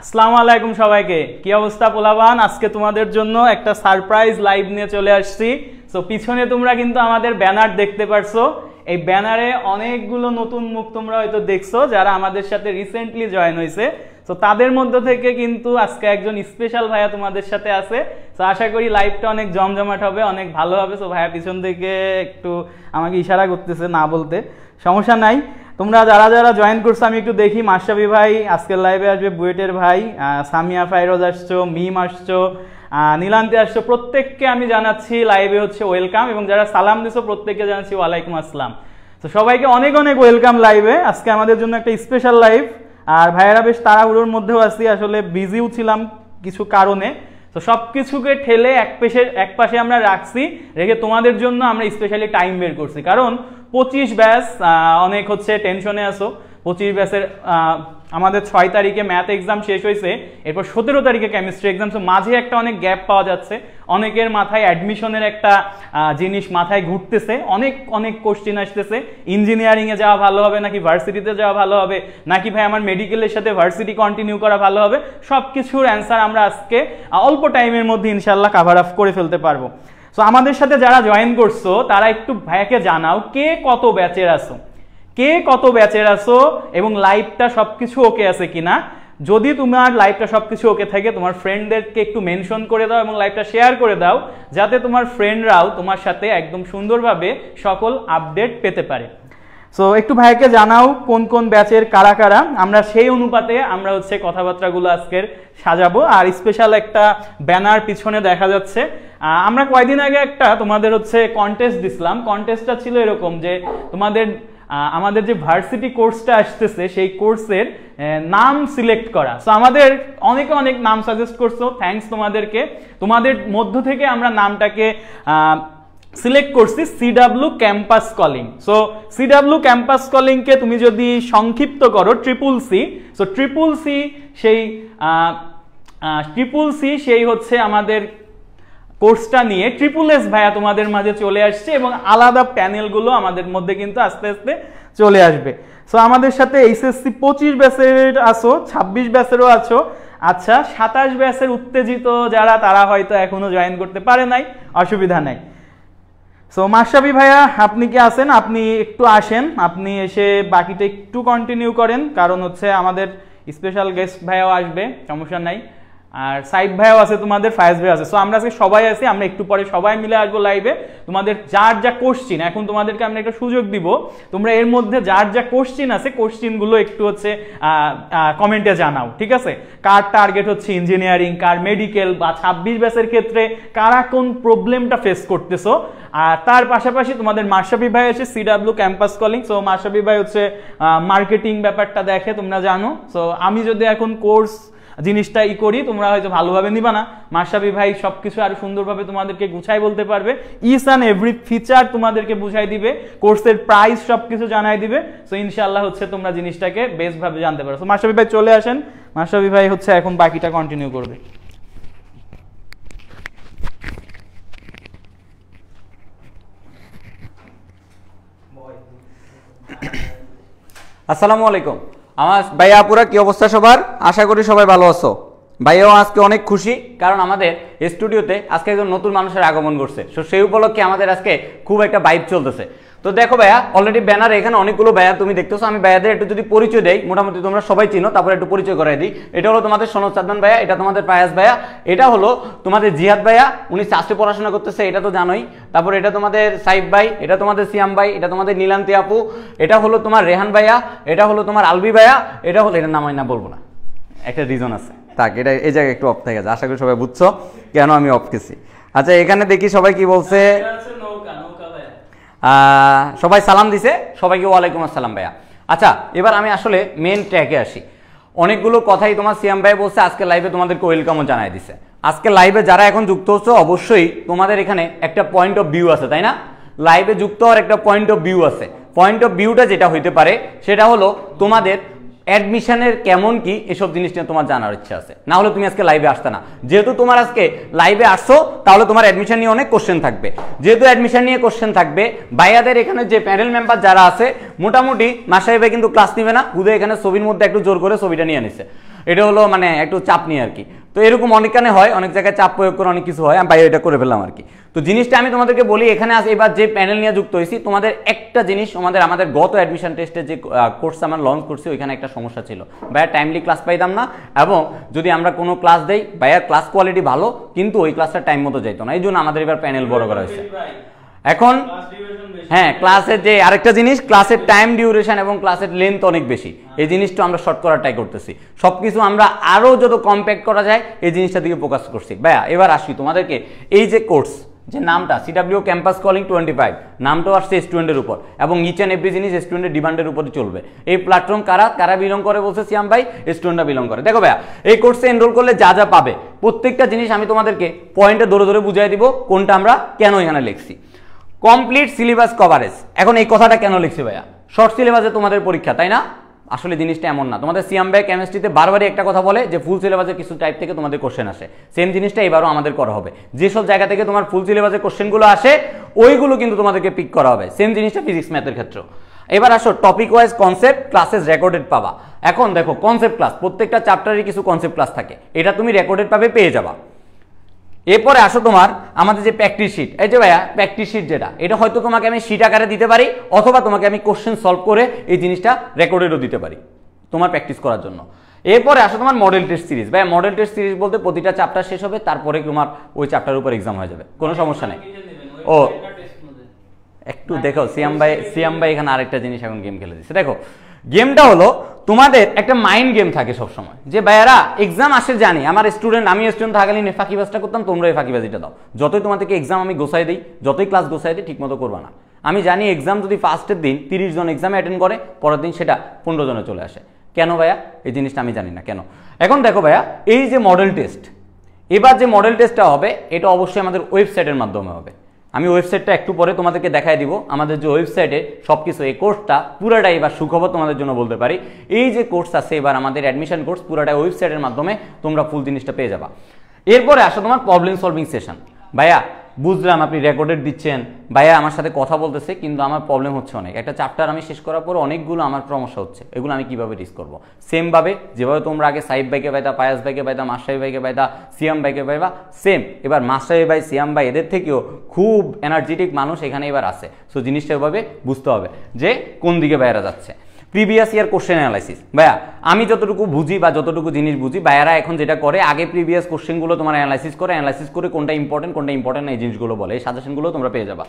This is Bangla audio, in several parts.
আসসালামু আলাইকুম সবাইকে। কি অবস্থা পোলাবান? আজকে তোমাদের জন্য একটা সারপ্রাইজ লাইভ নিয়ে চলে আসছি। সো পিছনে তোমরা কিন্তু আমাদের ব্যানার দেখতে পারছো। এই ব্যানারে অনেকগুলো নতুন মুখ তোমরা হয়তো দেখছো যারা আমাদের সাথে রিসেন্টলি জয়েন হয়েছে। তো তাদের মধ্য থেকে কিন্তু আজকে একজন স্পেশাল ভাইয়া তোমাদের সাথে আছে। তো আশা করি লাইভটা অনেক জমজমাট হবে, অনেক ভালো হবে। সো ভাইয়া পিছন থেকে একটু আমাকে ইশারা করতেছে না বলতে, সমস্যা নাই। তোমরা যারা যারা জয়েন করছো আমি একটু দেখি। মাশরাফি ভাই আজকের লাইভে আসবে, বুয়েটের ভাই, সামিয়া ফাইরোজ আসছো, মিম আসছো, নীলান্তি আসছো, প্রত্যেককে আমি জানাচ্ছি লাইভে হচ্ছে ওয়েলকাম। এবং যারা সালাম দিছো প্রত্যেককে জানাচ্ছি ওয়ালাইকুম আসসালাম। তো সবাইকে অনেক অনেক ওয়েলকাম লাইভে। আজকে আমাদের জন্য একটা স্পেশাল লাইভ। আর ভাইয়েরা বেশ তাড়াহুড়োর মধ্যেও আছি, আসলে বিজিও ছিলাম কিছু কারণে। তো সব কিছুকে ঠেলে এক পাশে আমরা রাখছি, রেখে তোমাদের জন্য আমরা স্পেশালি টাইম বের করছি। কারণ 25 ব্যাচ অনেক হচ্ছে টেনশনে আসো। 25 ব্যাচের আমাদের 6 তারিখে ম্যাথ এক্সাম শেষ হয়েছে, এরপর 17 তারিখে কেমিস্ট্রি এক্সাম। তো মাঝে একটা অনেক গ্যাপ পাওয়া যাচ্ছে। অনেকের মাথায় অ্যাডমিশনের একটা জিনিস মাথায় ঘুরতেছে, অনেক অনেক কোশ্চেন আসতেছে। ইঞ্জিনিয়ারিংয়ে যাওয়া ভালো হবে নাকি ভার্সিটিতে যাওয়া ভালো হবে, নাকি ভাই আমার মেডিকেলের সাথে ভার্সিটি কন্টিনিউ করা ভালো হবে, সব কিছুর অ্যান্সার আমরা আজকে অল্প টাইমের মধ্যে ইনশাল্লাহ কাভার আপ করে ফেলতে পারবো। সো আমাদের সাথে যারা জয়েন করছো তারা একটু ভাইয়াকে জানাও কে কত ব্যাচের আসো, কে কত ব্যাচের আসো এবং লাইভটা সবকিছু ওকে আছে কিনা। যদি তোমার লাইভটা সবকিছু ওকে থাকে তোমার ফ্রেন্ডদেরকে একটু মেনশন করে দাও এবং লাইভটা শেয়ার করে দাও, যাতে তোমার ফ্রেন্ডরাও তোমার সাথে একদম সুন্দরভাবে সকল আপডেট পেতে পারে। সো একটু ভাইকে জানাও কোন কোন ব্যাচের কারা কারা, আমরা সেই অনুপাতে আমরা হচ্ছে কথাবার্তাগুলো আজকের সাজাবো। আর স্পেশাল একটা ব্যানার পিছনে দেখা যাচ্ছে। আমরা কয়েকদিন আগে একটা তোমাদের হচ্ছে কন্টেস্ট দিছিলাম। কন্টেস্টটা ছিল এরকম যে আমাদের যে ভার্সিটি কোর্সটা আসতেছে সেই কোর্সের নাম সিলেক্ট করা। সো আমাদের অনেকে অনেক নাম সাজেস্ট করছো, থ্যাঙ্কস তোমাদেরকে। তোমাদের মধ্য থেকে আমরা নামটাকে সিলেক্ট করছি CW campus calling. So CW campus কলিংকে তুমি যদি সংক্ষিপ্ত করো triple C, so triple C সেই হচ্ছে আমাদের কোর্সটা নিয়ে ট্রিপল এস ভাইয়া তোমাদের মাঝে চলে আসছে এবং আলাদা প্যানেলগুলো আমাদের মধ্যে কিন্তু আস্তে আস্তে চলে আসবে। সো আমাদের সাথে এইচএসসি 25 ব্যাচের আছো, 26 ব্যাচেরও আছো। আচ্ছা, 27 ব্যাচের উত্তেজিত যারা তারা হয়তো এখনো জয়েন করতে পারে নাই, অসুবিধা নাই। সো মাশরাফি ভাইয়া আপনি কি আছেন? আপনি একটু আসেন, আপনি এসে বাকিটা একটু কন্টিনিউ করেন, কারণ হচ্ছে আমাদের স্পেশাল গেস্ট ভাইয়াও আসবে, সমস্যা নাই। আর সাইদ ভাইও আছে, তোমাদের ফায়েজ ভাই আছে। সো আমরা আজকে সবাই আছি, আমরা একটু পরে সবাই মিলে আসবো লাইভে। তোমাদের যার যা কোশ্চিন, এখন তোমাদেরকে আমরা একটা সুযোগ দিব, তোমরা এর মধ্যে যার যা কোশ্চিন আছে কোশ্চিনগুলো একটু হচ্ছে কমেন্টে জানাও, ঠিক আছে? কার টার্গেট হচ্ছে ইঞ্জিনিয়ারিং, কার মেডিকেল, বা 26 ব্যাচের ক্ষেত্রে কারা কোন প্রবলেমটা ফেস করতেছো। আর তার পাশাপাশি তোমাদের মাশরাফি ভাই আছে CW campus calling. So Mashrafe ভাই হচ্ছে মার্কেটিং ব্যাপারটা দেখে, তোমরা জানো। সো আমি যদি এখন কোর্স জিনিসটা করি তোমরা হয়তো ভালোভাবে নিবা না, মাশরাফি ভাই সবকিছু আরো সুন্দরভাবে তোমাদেরকে গুছাই বলতে পারবে। ইচ অ্যান্ড এভরি ফিচার তোমাদেরকে বুঝাই দিবে, কোর্সের প্রাইস সবকিছু জানাই দিবে। সো ইনশাআল্লাহ হচ্ছে তোমরা জিনিসটাকে বেস্ট ভাবে জানতে পারো। সো মাশরাফি ভাই চলে আসেন, মাশরাফি ভাই হচ্ছে এখন বাকিটা কন্টিনিউ করবে। আসসালামু আলাইকুম আমার ভাইয়া আপুরা, কি অবস্থা সবার? আশা করি সবাই ভালো আছো। ভাইয়াও আজকে অনেক খুশি, কারণ আমাদের স্টুডিওতে আজকে একজন নতুন মানুষের আগমন করছে। সো সেই উপলক্ষে আমাদের আজকে খুব একটা ভাইব চলতেছে। তো দেখো ভাইয়া, অলরেডি ব্যানার এখানে অনেকগুলো ভাইয়া তুমি দেখতেছো। আমি ভাইয়াদের একটু যদি পরিচয় দেই, মোটামুটি তোমরা সবাই চিনো, তারপরে একটু পরিচয় করাই দিই। এটা হলো তোমাদের সনদ সাদমান ভাইয়া, এটা তোমাদের ফায়াজ ভাইয়া, এটা হলো তোমাদের জিহাদ ভাইয়া, উনি চাষে পড়াশোনা করতেছে, এটা তো জানোই। তারপর এটা তোমাদের সাইফ ভাই, এটা তোমাদের সিয়াম ভাই, এটা তোমাদের নীলান্তি আপু, এটা হলো তোমার রেহান ভাইয়া, এটা হলো তোমার আলবি ভাইয়া, এটা হলো, এটা নামাই না বলবো না, একটা রিজন আছে, থাক, এটা এই জায়গায় একটু অফ থেকে গেছে। আশা করি সবাই বুঝছো কেন আমি অফ গেছি। আচ্ছা, এখানে দেখি সবাই কি বলছে। সবাই সালাম দিছে, সবাইকে ওয়ালাইকুম আসসালাম ভাইয়া। আচ্ছা, এবার আমি আসলে মেন ট্র্যাকে আসি। অনেকগুলো কথাই তোমার সিয়াম ভাই বলছে, আজকে লাইভে তোমাদেরকে ওয়েলকামও জানাই দিছে। আজকে লাইভে যারা এখন যুক্ত হচ্ছে, অবশ্যই তোমাদের এখানে একটা পয়েন্ট অফ ভিউ আছে, তাই না? লাইভে যুক্ত হওয়ার একটা পয়েন্ট অফ ভিউ আছে। পয়েন্ট অফ ভিউটা যেটা হইতে পারে সেটা হলো তোমাদের অ্যাডমিশনের কেমন কি এসব জিনিস নিয়ে তোমার জানার ইচ্ছা আছে, না হলে তুমি আজকে লাইভে আসতে না। যেহেতু তোমার আজকে লাইভে আসছো, তাহলে তোমার অ্যাডমিশন নিয়ে অনেক কোশ্চেন থাকবে। যেহেতু অ্যাডমিশন নিয়ে কোশ্চেন থাকবে, ভাইয়াদের এখানে যে প্যানেল মেম্বার যারা আছে, মোটামুটি মাসাই ভাই কিন্তু ক্লাস নিবে না, হুদে এখানে ছবির মধ্যে একটু জোর করে ছবিটা নিয়ে নিছে। এটা হলো মানে একটু চাপ নিয়ে আর কি। তো এরকম অনেকখানে হয়, অনেক জায়গায় চাপ প্রয়োগ করে অনেক কিছু হয়, আমি ভাই এটা করে ফেললাম আর কি। তো জিনিসটা আমি তোমাদেরকে বলি, এখানে আজ এবার যে প্যানেল নিয়ে যুক্ত হয়েছি, তোমাদের একটা জিনিস আমাদের গত অ্যাডমিশন টেস্টে যে কোর্স আমরা লঞ্চ করছি ওইখানে একটা সমস্যা ছিল, ভাইয়া টাইমলি ক্লাস পাইতাম না, এবং যদি আমরা কোনো ক্লাস দেই ভাইয়ার ক্লাস কোয়ালিটি ভালো কিন্তু ওই ক্লাসটা টাইম মতো যাইতো না, এই জন্য আমাদের এবার প্যানেল বড় করা হয়েছে। এখন হ্যাঁ, ক্লাসের যে আরেকটা জিনিস, ক্লাসের টাইম ডিউরেশন এবং ক্লাসের লেন্থ অনেক বেশি, এই জিনিসটা আমরা শর্ট করার ট্রাই করতেছি। সবকিছু আমরা আরো যত কম্প্যাক্ট করা যায় এই জিনিসটা দিকে ফোকাস করছি। ভাইয়া এবার আসি তোমাদেরকে, এই যে কোর্স যে নামটা সিডাব্লিউ ক্যাম্পাস কলিং 25 নামটাও আসছে স্টুডেন্টের উপর, এবং ইচ অ্যান্ড এভরি জিনিস স্টুডেন্টের ডিমান্ডের উপরে চলবে। এই প্ল্যাটফর্ম কারা বিলং করে বলছে সিয়াম ভাই, স্টুডেন্টরা বিলং করে। দেখো ভাইয়া এই কোর্সে এনরোল করলে যা যা পাবে প্রত্যেকটা জিনিস আমি তোমাদেরকে পয়েন্টে ধরে ধরে বুঝিয়ে দিব কোনটা আমরা কেন এখানে লিখছি। কমপ্লিট সিলেবাস কভারেজ, এখন এই কথাটা কেন লিখছি ভাইয়া, শর্ট সিলেবাসে তোমাদের পরীক্ষা তাই না? আসলে জিনিসটা এমন না, তোমাদের সিয়াম ভাই কেমিস্ট্রিতে বারবারই একটা কথা বলে যে ফুল সিলেবাসের কিছু টাইপ থেকে তোমাদের কোশ্চেন আসে, সেম জিনিসটা এবারও আমাদের করা হবে। যেসব জায়গা থেকে তোমার ফুল সিলেবাসের কোশ্চেনগুলো আসে ওইগুলো কিন্তু তোমাদেরকে পিক করা হবে, সেম জিনিসটা ফিজিক্স ম্যাথের ক্ষেত্রেও। এবার আসো topic wise concept classes recorded পাবা। এখন দেখো কনসেপ্ট ক্লাস, প্রত্যেকটা চ্যাপ্টারে কিছু কনসেপ্ট ক্লাস থাকে, এটা তুমি রেকর্ডেড পাবে পেয়ে যাবা। এরপরে আসো তোমার আমাদের যে প্র্যাকটিস শিট, এই যে ভাইয়া প্র্যাকটিস শিট যেটা, এটা হয়তো তোমাকে আমি শিট আকারে দিতে পারি, অথবা তোমাকে আমি কোশ্চেন সলভ করে এই জিনিসটা রেকর্ডেডও দিতে পারি তোমার প্র্যাকটিস করার জন্য। এরপরে আসো তোমার মডেল টেস্ট সিরিজ। ভাইয়া মডেল টেস্ট সিরিজ বলতে প্রতিটা চ্যাপ্টার শেষ হবে, তারপরে তোমার ওই চ্যাপ্টারের উপর এক্সাম হয়ে যাবে, কোনো সমস্যা নেই। ও একটু দেখো সিয়াম ভাই এখানে আরেকটা জিনিস এখন গেম খেলে দিচ্ছে। দেখো গেমটা হলো তোমাদের একটা মাইন্ড গেম থাকে সবসময়, যে ভাইয়ারা এক্সাম আসে জানি, আমি স্টুডেন্ট থাকালীন ফাঁকিবাজটা করতাম, তোমরা এই ফাঁকিবাজিটা দাও। যতই তোমাদেরকে এক্সাম আমি গোছাই দিই, যতই ক্লাস গোছাই দিই, ঠিক মতো করবা না। আমি জানি এক্সাম যদি ফার্স্টের দিন 30 জন এক্সামে অ্যাটেন্ড করে, পরের দিন সেটা 15 জনে চলে আসে। কেন ভাইয়া এই জিনিসটা আমি জানি না কেন। এখন দেখো ভাইয়া এই যে মডেল টেস্ট, এবার যে মডেল টেস্টটা হবে এটা অবশ্যই আমাদের ওয়েবসাইটের মাধ্যমে হবে। আমি ওয়েবসাইটটা একটু পরে তোমাদেরকে দেখাই দিব, আমাদের যে ওয়েবসাইটে সবকিছু, এই কোর্সটা পুরাটাই এবার সুখবর তোমাদের জন্য বলতে পারি, এই যে কোর্স আছে এবার আমাদের অ্যাডমিশন কোর্স পুরাটাই ওয়েবসাইটের মাধ্যমে তোমরা ফুল জিনিসটা পেয়ে যাবা। এরপরে আসো তোমার প্রবলেম সলভিং সেশন। ভাইয়া বুঝলাম আপনি রেকর্ডেড দিচ্ছেন, ভাইয়া আমার সাথে কথা বলতেছে কিন্তু আমার প্রবলেম হচ্ছে অনেক, একটা চ্যাপ্টার আমি শেষ করার পর অনেকগুলো আমার সমস্যা হচ্ছে, এগুলো আমি কিভাবে রিস করবো। সেমভাবে যেভাবে তোমরা আগে সাইব ভাইকে পাইতা, পায়াস ভাইকে পাইতা, মাস্টারি ভাইকে পাইতা, সিয়াম ভাইকে পাইবা, সেম এবার মাস্টারি ভাই, সিয়াম ভাই এদের থেকেও খুব এনার্জেটিক মানুষ এখানে এবার আছে। সো জিনিসটা এভাবে বুঝতে হবে যে কোন দিকে ভাইয়ারা যাচ্ছে। প্রিভিয়াস ইয়ার কোশ্চেন অ্যানালাইসিস, ভাইয়া আমি যতটুকু বুঝি বা যতটুকু জিনিস বুঝি, ভাইয়ারা এখন যেটা করে আগে প্রিভিয়াস কোশ্চেনগুলো তোমার অ্যানালাইসিস করে কোনটা ইম্পর্টেন্ট এই জিনিসগুলো বলে, এই সাজেশনগুলো তোমরা পেয়ে যাবা।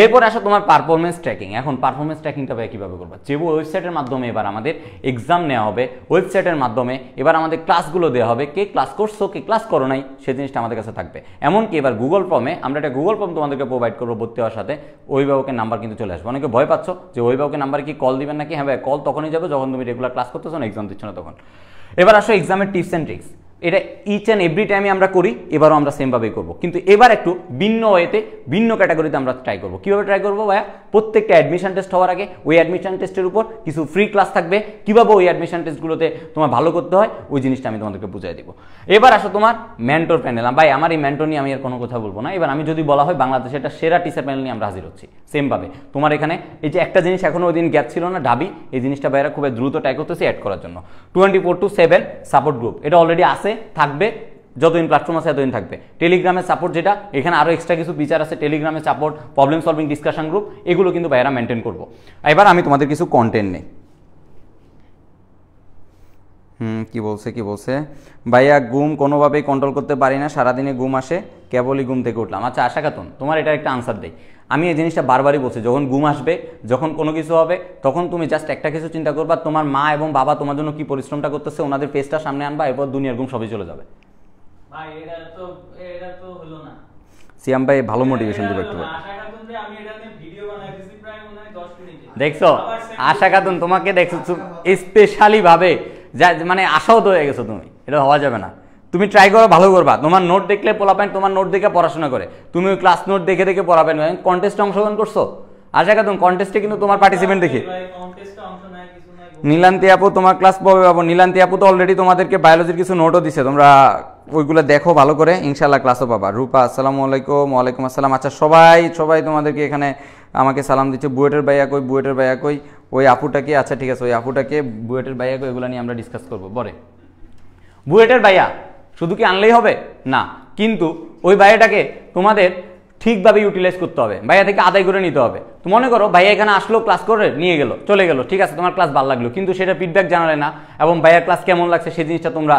এরপর আসো তোমার পারফরমেন্স ট্র্যাকিং। এখন পারফরমেন্স ট্র্যাকিংটা ভাই কীভাবে করবা, যে ওয়েবসাইটের মাধ্যমে এবার আমাদের এক্সাম নেওয়া হবে, ওয়েবসাইটের মাধ্যমে এবার আমাদের ক্লাসগুলো দেওয়া হবে, কে ক্লাস করছো কে ক্লাস করো নাই সেই জিনিসটা আমাদের কাছে থাকবে। এমনকি এবার গুগল ফর্মে আমরা একটা গুগল ফর্ম তোমাদেরকে প্রোভাইড করবো, ভর্তি হওয়ার সাথে অভিভাবকের নাম্বার কিন্তু চলে আসবে। অনেকে ভয় পাচ্ছ যে অভিভাবকের নাম্বার কি কল দিবেন নাকি, হ্যাঁ ভাই কল তখনই যাবে যখন তুমি রেগুলার ক্লাস করতেছো না, এক্সাম দিচ্ছ না তখন। এবার আসো এক্সামের টিপস অ্যান্ড ট্রিক্স, এটা ইচ অ্যান্ড এভরি টাইমে আমরা করি, এবারও আমরা সেমভাবেই করবো, কিন্তু এবার একটু ভিন্ন ওয়েতে ভিন্ন ক্যাটাগরিতে আমরা ট্রাই করবো। কীভাবে ট্রাই করবো ভাইয়া, প্রত্যেকটা অ্যাডমিশন টেস্ট হওয়ার আগে ওই অ্যাডমিশন টেস্টের উপর কিছু ফ্রি ক্লাস থাকবে, কীভাবে ওই অ্যাডমিশন টেস্টগুলোতে তোমার ভালো করতে হয় ওই জিনিসটা আমি তোমাদেরকে বুঝিয়ে দিব। এবার আসো তোমার মেন্টর প্যানেল। ভাই আমার এই মেন্টর নিয়ে আমি আর কোনো কথা বলবো না, এবার আমি যদি বলা হয় বাংলাদেশের একটা সেরা টিচার প্যানেল নিয়ে আমরা হাজির হচ্ছি। সেমভাবে তোমার এখানে এই যে একটা জিনিস এখনো ওই দিন গ্যাপ ছিল না, ঢাবি, এই জিনিসটা ভাইরা খুব দ্রুত ট্রাই করতেছি অ্যাড করার জন্য। 24/7 সাপোর্ট গ্রুপ, এটা অলরেডি আছে, থাকবে, যতদিন প্ল্যাটফর্ম আছে এতদিন থাকবে। টেলিগ্রামের সাপোর্ট, যেটা এখানে আরও এক্সট্রা কিছু ফিচার আছে, টেলিগ্রামের support, problem solving discussion group, এগুলো কিন্তু ভাইয়ারা মেনটেন করবো। এবার আমি তোমাদের কিছু কন্টেন্ট নেই। কি বলছে ভাইয়া, ঘুম কোনোভাবেই কন্ট্রোল করতে পারি না, সারাদিনে ঘুম আসে, কেবলই ঘুম থেকে উঠলাম। আচ্ছা আশা খাতুন, তোমার এটা একটা আনসার দেই। আমি এই জিনিসটা বারবারই বলছি, যখন ঘুম আসবে, যখন কোনো কিছু হবে, তখন তুমি জাস্ট একটা কিছু চিন্তা করবা, তোমার মা এবং বাবা তোমার জন্য কি পরিশ্রমটা করতেছে, ওনাদের ফেসটা সামনে আনবা, এরপর দুনিয়ার ঘুম সবই চলে যাবে। ভাই এটা তো হলো না। সিয়াম ভাই ভালো মোটিভেশন দিবে একটু। দেখছো আশা খাতুন, তোমাকে দেখছো স্পেশালি ভাবে, মানে আশাও তো হয়ে গেছো তুমি, এটা হওয়া যাবে না। তুমি ট্রাই করো, ভালো করবা। তোমার নোট দেখলে পোলাপেন তোমার নোট দেখে পড়াশোনা করে, তুমি ওই ক্লাস নোট দেখে দেখে পড়াবেন। কন্টেস্টে অংশগ্রহণ করছো আশা খাতুন, কন্টেস্টে কিন্তু তোমার পার্টিসিপেন্ট দেখি নীলান্তি আপু তোমার ক্লাস পাবে পাবো। নীলান্তি আপু তো অলরেডি তোমাদেরকে বায়োলজির কিছু নোটও দিছে, তোমরা ওইগুলো দেখো ভালো করে, ইনশাল্লাহ ক্লাসও পাবা। রূপা আসসালামু আলাইকুম। ওয়ালাইকুম আসসালাম। আচ্ছা সবাই তোমাদেরকে এখানে আমাকে সালাম দিচ্ছে। বুয়েটের ভাইয়া কই ওই আপুটাকে, আচ্ছা ঠিক আছে ওই আপুটাকে, বুয়েটের ভাইয়া কই, এগুলো নিয়ে আমরা ডিসকাস করবো পরে। বুয়েটের ভাইয়া শুধু কি আনলেই হবে না, কিন্তু ওই ভাইয়াটাকে তোমাদের ঠিকভাবে ইউটিলাইজ করতে হবে, ভাইয়া থেকে আদায় করে নিতে হবে। তো মনে করো ভাইয়া এখানে আসলো, ক্লাস করে নিয়ে গেল, চলে গেল, ঠিক আছে, তোমার ক্লাস ভালো লাগলো, কিন্তু সেটা ফিডব্যাক জানালে না এবং ভাইয়ার ক্লাস কেমন লাগছে সেই জিনিসটা তোমরা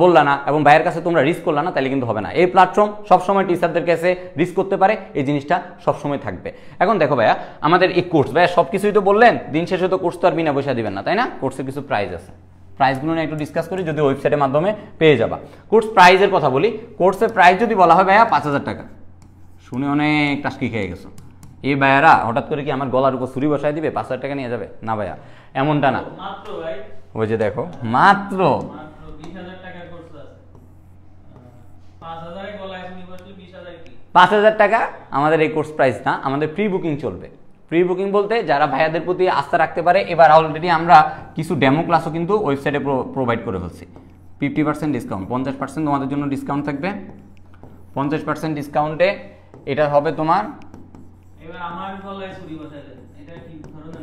বললা না এবং ভাইয়ের কাছে তোমরা রিস্ক করলা না, তাহলে কিন্তু হবে না। এই প্ল্যাটফর্ম সবসময় টিচারদের কাছে রিস্ক করতে পারে, এই জিনিসটা সবসময় থাকবে। এখন দেখো ভাইয়া, আমাদের এই কোর্স, ভাইয়া সব কিছুই তো বললেন, দিন শেষে তো কোর্স তো আর বিনা পয়সা দিবেন না, তাই না? কোর্সের কিছু প্রাইস আছে, প্রাইসগুলো নিয়ে একটু ডিসকাস করি, যদি ওয়েবসাইটের মাধ্যমে পেয়ে যাবা। কোর্স প্রাইজের কথা বলি, কোর্সের প্রাইস যদি বলা হয় ভাইয়া 5,000 টাকা, শুনে অনেক টাস্কি খেয়ে গেছো। এই ভাইয়ারা হঠাৎ করে কি আমার গলার উপর ছুরি বসায় দিবে, 5,000 টাকা নিয়ে যাবে? না ভাইয়া, এমনটা না। ওই যে দেখো, মাত্র 5,000 টাকা আমাদের এই কোর্স প্রাইস না, আমাদের প্রি বুকিং চলবে। প্রি বুকিং বলতে যারা ভাইয়াদের প্রতি আস্থা রাখতে পারে, এবার অলরেডি আমরা কিছু ডেমো ক্লাসও কিন্তু ওয়েবসাইটে প্রোভাইড করে ফেলছি। 50% ডিসকাউন্ট, 50% তোমাদের জন্য ডিসকাউন্ট থাকবে। 50% ডিসকাউন্টে এটা হবে তোমার,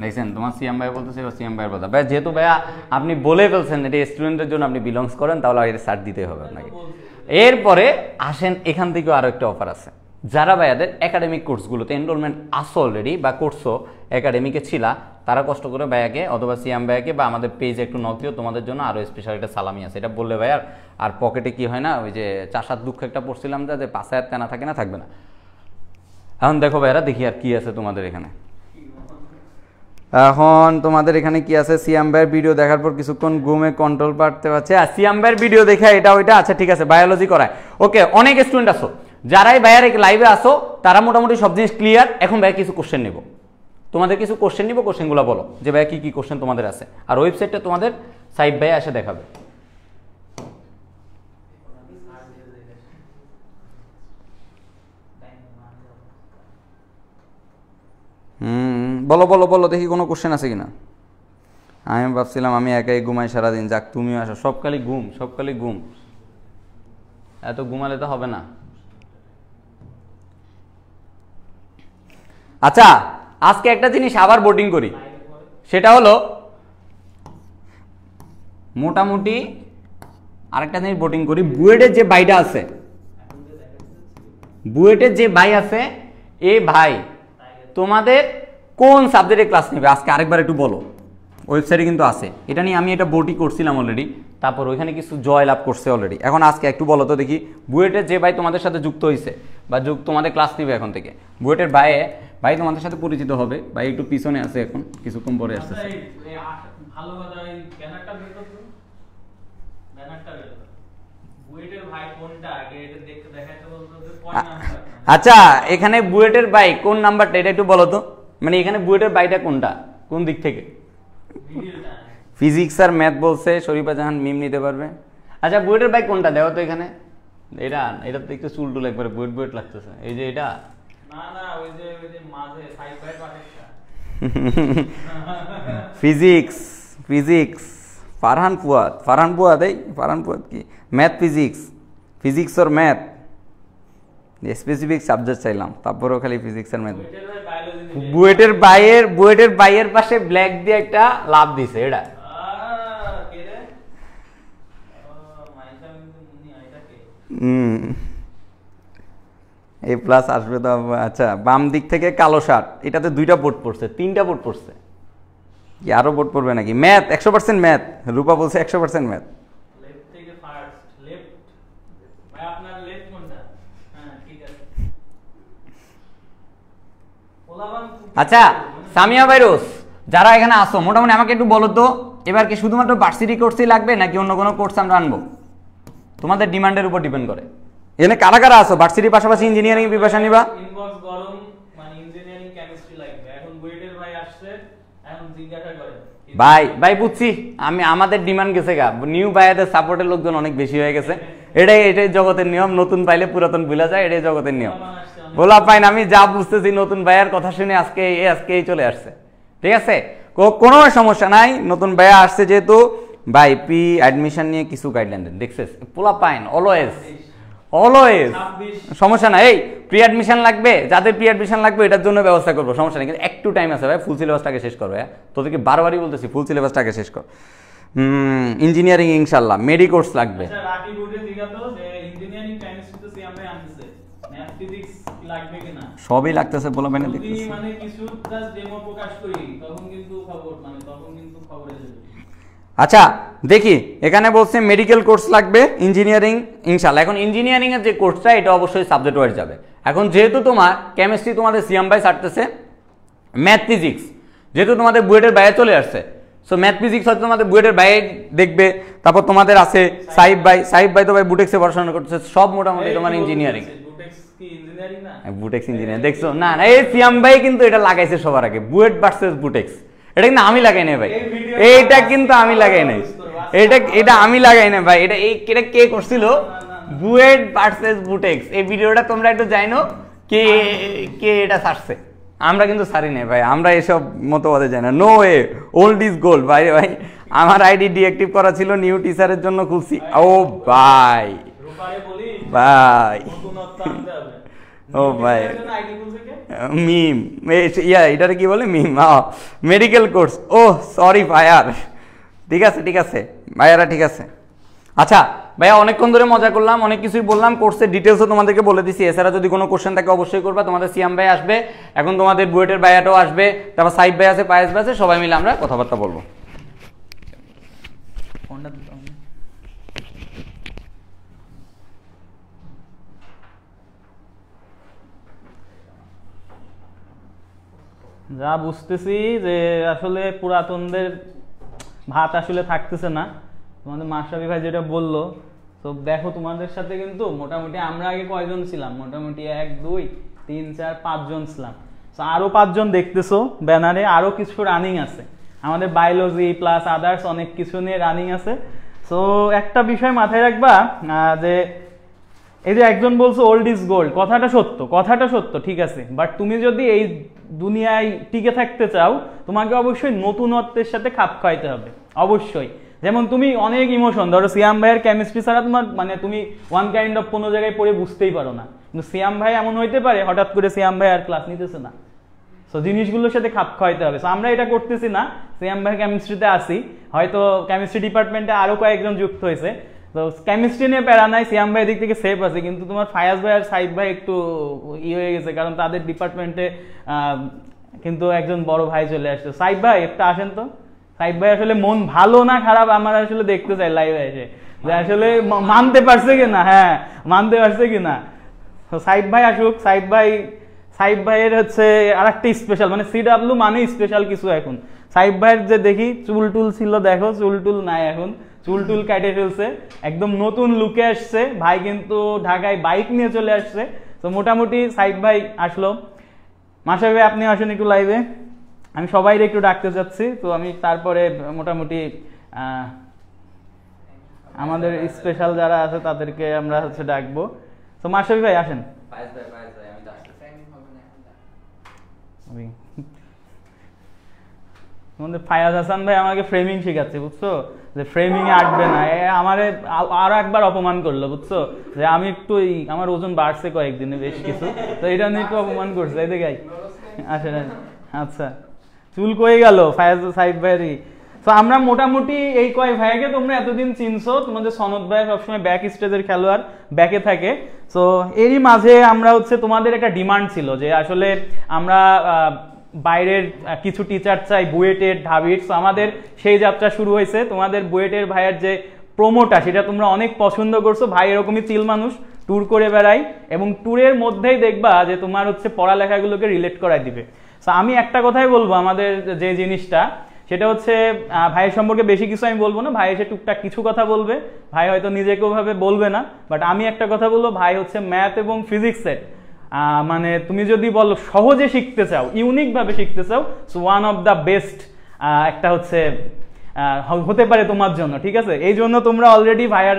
দেখছেন তোমার সিএম ভাই বলতেছে, সিএম ভাইয়ের কথা। ভাই যেহেতু ভাইয়া আপনি বলে ফেলছেন এটা স্টুডেন্টের জন্য, আপনি বিলংস করেন, তাহলে এটা সার্ট দিতে হবে আপনাকে। এরপরে আসেন, এখান থেকেও আরও একটা অফার আছে। যারা ভাইয়াদের একাডেমিক কোর্সগুলোতে এনরোলমেন্ট আসো অলরেডি বা কোর্সও একাডেমিকে ছিলা, তারা কষ্ট করে ভাইয়াকে অথবা সিএম ভাইয়াকে বা আমাদের পেজে একটু নক দিও, তোমাদের জন্য আরও স্পেশাল একটা সালামি আছে। এটা বললে ভাইয়ার আর পকেটে কি হয় না, ওই যে 4-7 দুঃখ একটা পড়ছিলাম যে 5,000 তেনা থাকে না, থাকবে না। এখন দেখো ভাইয়ারা, দেখি আর কি আছে তোমাদের এখানে। এখন তোমাদের এখানে কি আছে, সিএম ভাইয়ের ভিডিও দেখার পর কিছুক্ষণ ঘুমে কন্ট্রোল পারতে পারছে। আর সিএম ভাইয়ের ভিডিও দেখে এটা ওইটা, আচ্ছা ঠিক আছে, বায়োলজি করায়। ওকে, অনেক স্টুডেন্ট আসো, যারাই ভাইয়ার লাইভে আসো তারা মোটামুটি সব জিনিস ক্লিয়ার। এখন ভাইয়া কিছু কোশ্চেন নেব, তোমাদের কিছু কোশ্চেন নিব, কোশ্চেনগুলো বলো যে ভাইয়া কি কি কোশ্চেন তোমাদের আছে। আর ওয়েবসাইটটা তোমাদের সাইড ভাইয়া এসে দেখাবে। বলো বলো বলো, দেখি কোনো কোশ্চেন আছে কিনা। আমি ভাবছিলাম আমি একাই ঘুমাই সারাদিন, যাক তুমিও আসো। সবকালে ঘুম, সবকালে ঘুম, এত ঘুমালে তো হবে না। আচ্ছা, আজকে একটা জিনিস আবার বোটিং করি, সেটা হলো মোটামুটি আরেকটা জিনিস বোটিং করি। বুয়েটের যে ভাইটা আছে, বুয়েটের যে ভাই আছে, এই ভাই তোমাদের কোন সাবজেক্টে ক্লাস নেবে আজকে আরেকবার একটু বলো। ওয়েবসাইটে কিন্তু আছে, এটা নিয়ে আমি এটা বোটই করছিলাম অলরেডি, তারপর ওইখানে কিছু জয় লাভ করছে অলরেডি। এখন আজকে একটু বলো তো দেখি, বুয়েটের যে ভাই তোমাদের সাথে যুক্ত হয়েছে বা তোমাদের ক্লাস নেবে এখন থেকে, বুয়েটের ভাই তোমাদের সাথে পরিচিত হবে। ভাই একটু পিছনে আছে, এখন কিছুক্ষণ পরে আসছে। আচ্ছা, এখানে বুয়েটের ভাই কোন নাম্বারটা এটা একটু বলো তো, মানে এখানে বুয়েটের ভাইটা কোনটা, কোন দিক থেকে? ফিজিক্স আর ম্যাথ বলছে, শরীফা জাহান মিম নিতে পারবে। আচ্ছা, বুয়েটের ভাই কোনটা দেও তো এখানে। এটা তো একটু চুল টুল একবারে বুয়েট বুয়েট লাগতেছে। এই যে এটা ফিজিক্স, ফিজিক্স ফারহান ফুয়াদ, এই ফারহান ফুয়াদ কি ম্যাথ ফিজিক্স আর ম্যাথ স্পেসিফিক সাবজেক্ট চাইলাম, তারপরেও খালি ফিজিক্স আর ম্যাথ। বুয়েটের বাইয়ের পাশে ব্ল্যাক দিয়ে একটা লাভ দিছে, এটা A+ আসবে তো। আচ্ছা, বাম দিক থেকে কালো শার্ট, এটাতে 2টা বোর্ড পড়ছে, 3টা বোর্ড পড়ছে, কি আরো বোর্ড পড়বে নাকি? ম্যাথ 100% ম্যাথ, রূপা বলছে 100% ম্যাথ। আচ্ছা, সামিয়া ভাইরোস যারা এখানে আসো, মোটামুটি আমাকে একটু বলো তো, এবার কি শুধুমাত্র ভার্সিটি কোর্সই লাগবে নাকি অন্য কোনো কোর্স আমরা আনবো? তোমাদের ডিমান্ডের উপর ডিপেন্ড করে। এখানে কারা কারা আসো, ভার্সিটির পাশাপাশি ইঞ্জিনিয়ারিং প্রিপারেশন নিবা? ইনবক্স গরম, মানে ইঞ্জিনিয়ারিং কেমিস্ট্রি লাগবে। এখন বুয়েটের ভাই আসছে, এখন জিজ্ঞাসা করে ভাই বুঝছি, আমাদের ডিমান্ড গেছে গা, নিউ ভাইয়াদের সাপোর্টের লোকজন অনেক বেশি হয়ে গেছে। এটাই জগতের নিয়ম, নতুন পাইলে পুরাতন ভুলা যায়, এটাই জগতের নিয়ম। বলা পাই না, আমি যা বুঝতেছি নতুন ভাইয়ার কথা শুনে আজকেই চলে আসছে। ঠিক আছে, কোনো সমস্যা নাই, নতুন ভাইয়া আসছে যেহেতু। ভাই প্রি অ্যাডমিশন নিয়ে কিছু গাইডলাইন দেন, দেখছিস পোলা পাইন অলওয়েজ সমস্যা নাই। এই প্রি অ্যাডমিশন লাগবে, যাদের প্রি অ্যাডমিশন লাগবে এটার জন্য ব্যবস্থা করবো, সমস্যা নেই, কিন্তু একটু টাইম আছে ভাই, ফুল সিলেবাসটাকে শেষ করবে। তোদেরকে বারবারই বলতেছি ফুল সিলেবাসটাকে শেষ কর। ইঞ্জিনিয়ারিং ইনশাআল্লাহ মেডি কোর্স লাগবে। আচ্ছা রাকি বোর্ডে জিজ্ঞাসা যে ইঞ্জিনিয়ারিং কেমিস্ট্রি তো আমরা আনছে, ম্যাথ ফিজিক্স লাগবে কিনা? সবই লাগতেছে বলা মানে যদি দেখতেছি। মানে কিছু জাস্ট ডেমো প্রকাশ করি তখন কিন্তু খবর এসে যাবে। আচ্ছা দেখি এখানে বলছে মেডিকেল কোর্স লাগবে, ইঞ্জিনিয়ারিং ইনশাআল্লাহ। এখন ইঞ্জিনিয়ারিং এর যে কোর্সটা এটা অবশ্যই সাবজেক্ট ওয়াইজ যাবে। এখন যেহেতু তোমার কেমিস্ট্রি তোমাদের সিএম ভাই ছাড়তেছে, ম্যাথ ফিজিক্স যেহেতু তোমাদের বুয়েটের বাইরে চলে আসছে, সো ম্যাথ ফিজিক্স হয়তো তোমাদের বুয়েটের বাইরে দেখবে। তারপর তোমাদের আছে সাইব ভাই তো ভাই বুটেক্সে পড়াশোনা করতেছে, সব মোটামুটি তোমার ইঞ্জিনিয়ারিং। বুটেক্স কি ইঞ্জিনিয়ারিং না? বুটেক্স ইঞ্জিনিয়ার দেখছো না? না এই সিএম ভাই কিন্তু এটা লাগাইছে সবার আগে, বুয়েট ভার্সেস বুটেক্স। এটা কিন্তু আমি লাগাই নাই ভাই, এইটা কিন্তু আমি লাগাই নাই, এটা আমি লাগাই না ভাই। এটা কে করছিল? বুয়েট ভার্সেস বুটেক্স। এই ভিডিওটা তোমরা একটু জানো কে কে এটা ছাড়ছে। আমরা কিন্তু ছাড়ি নাই ভাই, আমরা এসব মতবাদে যাই না। No way, old is gold ভাই। ভাই আমার আইডি ডিঅ্যাক্টিভ করা ছিল, নিউ টিচারের জন্য খুলছি। ও ভাই ভাই ও ভাই মিম এটারে কি বলে মিম মেডিকেল কোর্স। ও সরি ভাইয়ার, ঠিক আছে ভাইয়ারা ঠিক আছে। আচ্ছা ভাইয়া অনেকক্ষণ ধরে মজা করলাম, অনেক কিছুই বললাম, কোর্সের ডিটেলসও তোমাদেরকে বলে দিছি। এছাড়া যদি কোনো কোশ্চেন থাকে অবশ্যই করবা। তোমাদের সিয়াম ভাই আসবে, এখন তোমাদের বুয়েটের ভাইয়াটাও আসবে, তারপর সাইব ভাই আছে, পায়েস ভাই আছে, সবাই মিলে আমরা কথাবার্তা বলবো। যা বুঝতেছি যে আসলে পুরাতনদের ভাত আসলে থাকতেছে না। তোমাদের মাশরাফি ভাই যেটা বললো, তো দেখো তোমাদের সাথে কিন্তু মোটামুটি আমরা আগে কয়জন ছিলাম? মোটামুটি 1 2 3 4 5 জন ছিলাম। তো আরো 5 জন দেখতেছো ব্যানারে, আরো কিছু রানিং আছে, আমাদের বায়োলজি প্লাস আদার্স অনেক কিছু নিয়ে রানিং আছে। সো একটা বিষয় মাথায় রাখবা যে এই যে একজন বলছো ওল্ড ইজ গোল্ড, কথাটা সত্য, ঠিক আছে, বাট তুমি যদি এই দুনিয়ায় টিকে থাকতে চাও তোমাকে অবশ্যই নতুনত্বের সাথে খাপ খাইতে হবে অবশ্যই। যেমন তুমি অনেক ইমোশন, ধরো সিয়াম ভাইয়ের কেমিস্ট্রি ছাড়া তোমার মানে তুমি ওয়ান কাইন্ড অফ কোনো জায়গায় পড়ে বুঝতেই পারো না, কিন্তু সিয়াম ভাই এমন হইতে পারে হঠাৎ করে সিয়াম ভাই আর ক্লাস নিতেছে না, সো জিনিসগুলোর সাথে খাপ খাইতে হবে। সো আমরা এটা করতেছি না, সিয়াম ভাই কেমিস্ট্রিতে আসি, হয়তো কেমিস্ট্রি ডিপার্টমেন্টে আরো কয়েকজন যুক্ত হয়েছে, তো কেমিস্ট্রি নিয়ে প্যারা নাই, সিয়াম ভাই দিক থেকে সেফ আছে, কিন্তু তোমার ফায়াজ ভাই আর সাইব ভাই একটু হয়ে গেছে, কারণ তাদের ডিপার্টমেন্টে কিন্তু একজন বড় ভাই চলে আসছে। সাইব ভাই একটা আসেন তো। সাইব ভাই আসলে মন ভালো না খারাপ আমার আসলে দেখতে চাই লাইভে এসে, যে আসলে মানতে পারছে কিনা, হ্যাঁ মানতে পারছে কিনা। সাইব ভাই আসুক। সাইব ভাইয়ের হচ্ছে আর একটা স্পেশাল, মানে সিডাব্লিউ মানে স্পেশাল কিছু। এখন সাইব ভাইয়ের যে দেখি চুল টুল ছিল, দেখো চুল টুল নাই, এখন চুল টুল কেটে ফেলছে, একদম নতুন লুকে আসছে ভাই, কিন্তু ঢাকায় বাইক নিয়ে চলে আসছে। তো মোটামুটি সাইব ভাই আসলো। মাশরাফি ভাই আপনি আসেন একটু লাইভে, আমি সবাই একটু ডাকতে চাচ্ছি। তো আমি তারপরে মোটামুটি আমাদের স্পেশাল যারা আছে তাদেরকে আমরা হচ্ছে ডাকবো। তো মাশরাফি ভাই আসেন। ফায়াজ হাসান ভাই আমাকে ফ্রেমিং শিখাচ্ছে, বুঝছো, যে ফ্রেমিং এ আটবে না। আমারে আরো একবার অপমান করলো, বুঝছো, যে আমি একটু আমার ওজন বাড়ছে কয়েকদিনে বেশ কিছু, তো এটা নিয়ে একটু অপমান করছে। এই দেখাই আসেন। আচ্ছা চুল কয়ে গেল ফায়াজ সাইব ভাইয়েরই। তো আমরা মোটামুটি এই কয় ভাইকে তোমরা এতদিন চিনছো, তোমাদের সনদ ভাই সবসময় ব্যাক স্টেজের খেলোয়াড়, ব্যাকে থাকে। তো এরই মাঝে আমরা হচ্ছে তোমাদের একটা ডিমান্ড ছিল যে আসলে আমরা বাইরের কিছু টিচার চাই বুয়েটের, ঢাবির। তো আমাদের সেই যাত্রা শুরু হয়েছে। তোমাদের বুয়েটের ভাইয়ের যে প্রোমোটা সেটা তোমরা অনেক পছন্দ করছো। ভাই এরকমই চিল মানুষ, ট্যুর করে বেড়াই, এবং ট্যুরের মধ্যেই দেখবা যে তোমার হচ্ছে পড়ালেখাগুলোকে রিলেট করাই দিবে। তো আমি একটা কথাই বলবো, আমাদের যে জিনিসটা সেটা হচ্ছে ভাইয়ের সম্পর্কে বেশি কিছু আমি বলবো না, ভাই এসে টুকটাক কিছু কথা বলবে, ভাই হয়তো নিজেকে ওভাবে বলবে না, বাট আমি একটা কথা বলবো, ভাই হচ্ছে ম্যাথ এবং ফিজিক্সের মানে তুমি যদি বলো সহজে শিখতে চাও, ইউনিক ভাবে শিখতে চাও, so one of the best একটা হচ্ছে হতে পারে তোমার জন্য, ঠিক আছে। এই জন্য তোমরা অলরেডি ভাইয়ার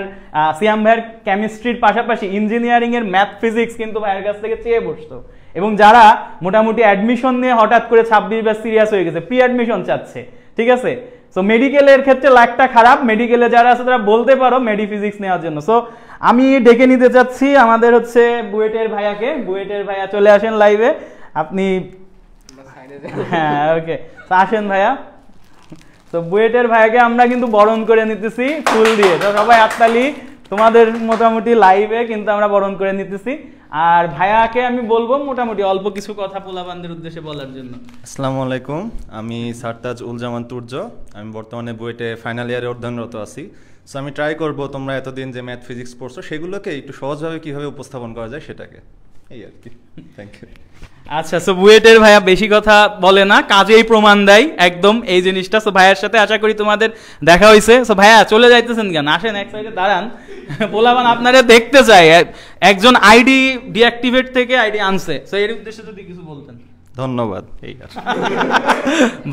সিয়াম ভাইয়ের কেমিস্ট্রির পাশাপাশি ইঞ্জিনিয়ারিং এর ম্যাথ ফিজিক্স কিন্তু ভাইয়ের কাছ থেকে চেয়ে বসতো, এবং যারা মোটামুটি অ্যাডমিশন নিয়ে হঠাৎ করে 26 ব্যাচ সিরিয়াস হয়ে গেছে, প্রি অ্যাডমিশন চাচ্ছে, ঠিক আছে। সো মেডিকেলের ক্ষেত্রে লাইফটা খারাপ, মেডিকেলে যারা আছে তারা বলতে পারো মেডি ফিজিক্স নেওয়ার জন্য। সো আমি ডেকে নিতে চাচ্ছি আমাদের হচ্ছে বুয়েটের ভাইয়াকে। বুয়েটের ভাইয়া চলে আসেন লাইভে, আপনি হ্যাঁ ওকে আসেন ভাইয়া। তো বুয়েটের ভাইয়াকে আমরা কিন্তু বরণ করে নিতেছি ফুল দিয়ে। তো সবাই হাততালি, তোমাদের মোটামুটি লাইভে কিন্তু আমরা বরণ করে নিতেছি। আর ভাইয়াকে আমি বলবো মোটামুটি অল্প কিছু কথা পোলাপানদের উদ্দেশ্যে বলার জন্য। আসসালামু আলাইকুম, আমি সারতাজ উল জামান তুর্য। আমি বর্তমানে বুয়েটে ফাইনাল ইয়ারে অধ্যয়নরত আছি। সো আমি ট্রাই করব তোমরা এতদিন যে ম্যাথ ফিজিক্স পড়ছো সেগুলোকে একটু সহজভাবে কিভাবে উপস্থাপন করা যায় সেটাকে, এই আর কি। Thank you. আচ্ছা, সো বুয়েটের ভাইয়া বেশি কথা বলে না, কাজেই প্রমাণ দেয় একদম এই জিনিসটা। সো ভাইয়ার সাথে আশা করি তোমাদের দেখা হয়েছে। সো ভাইয়া চলে যাইতেছেন কেন? আসেন এক সাইডে দাঁড়ান, পোলাপান আপনারা দেখতে চাই। একজন আইডি ডিঅ্যাক্টিভেট থেকে আইডি আনছে, সো এর উদ্দেশ্যে যদি কিছু বলতেন। ধন্যবাদ। এই আর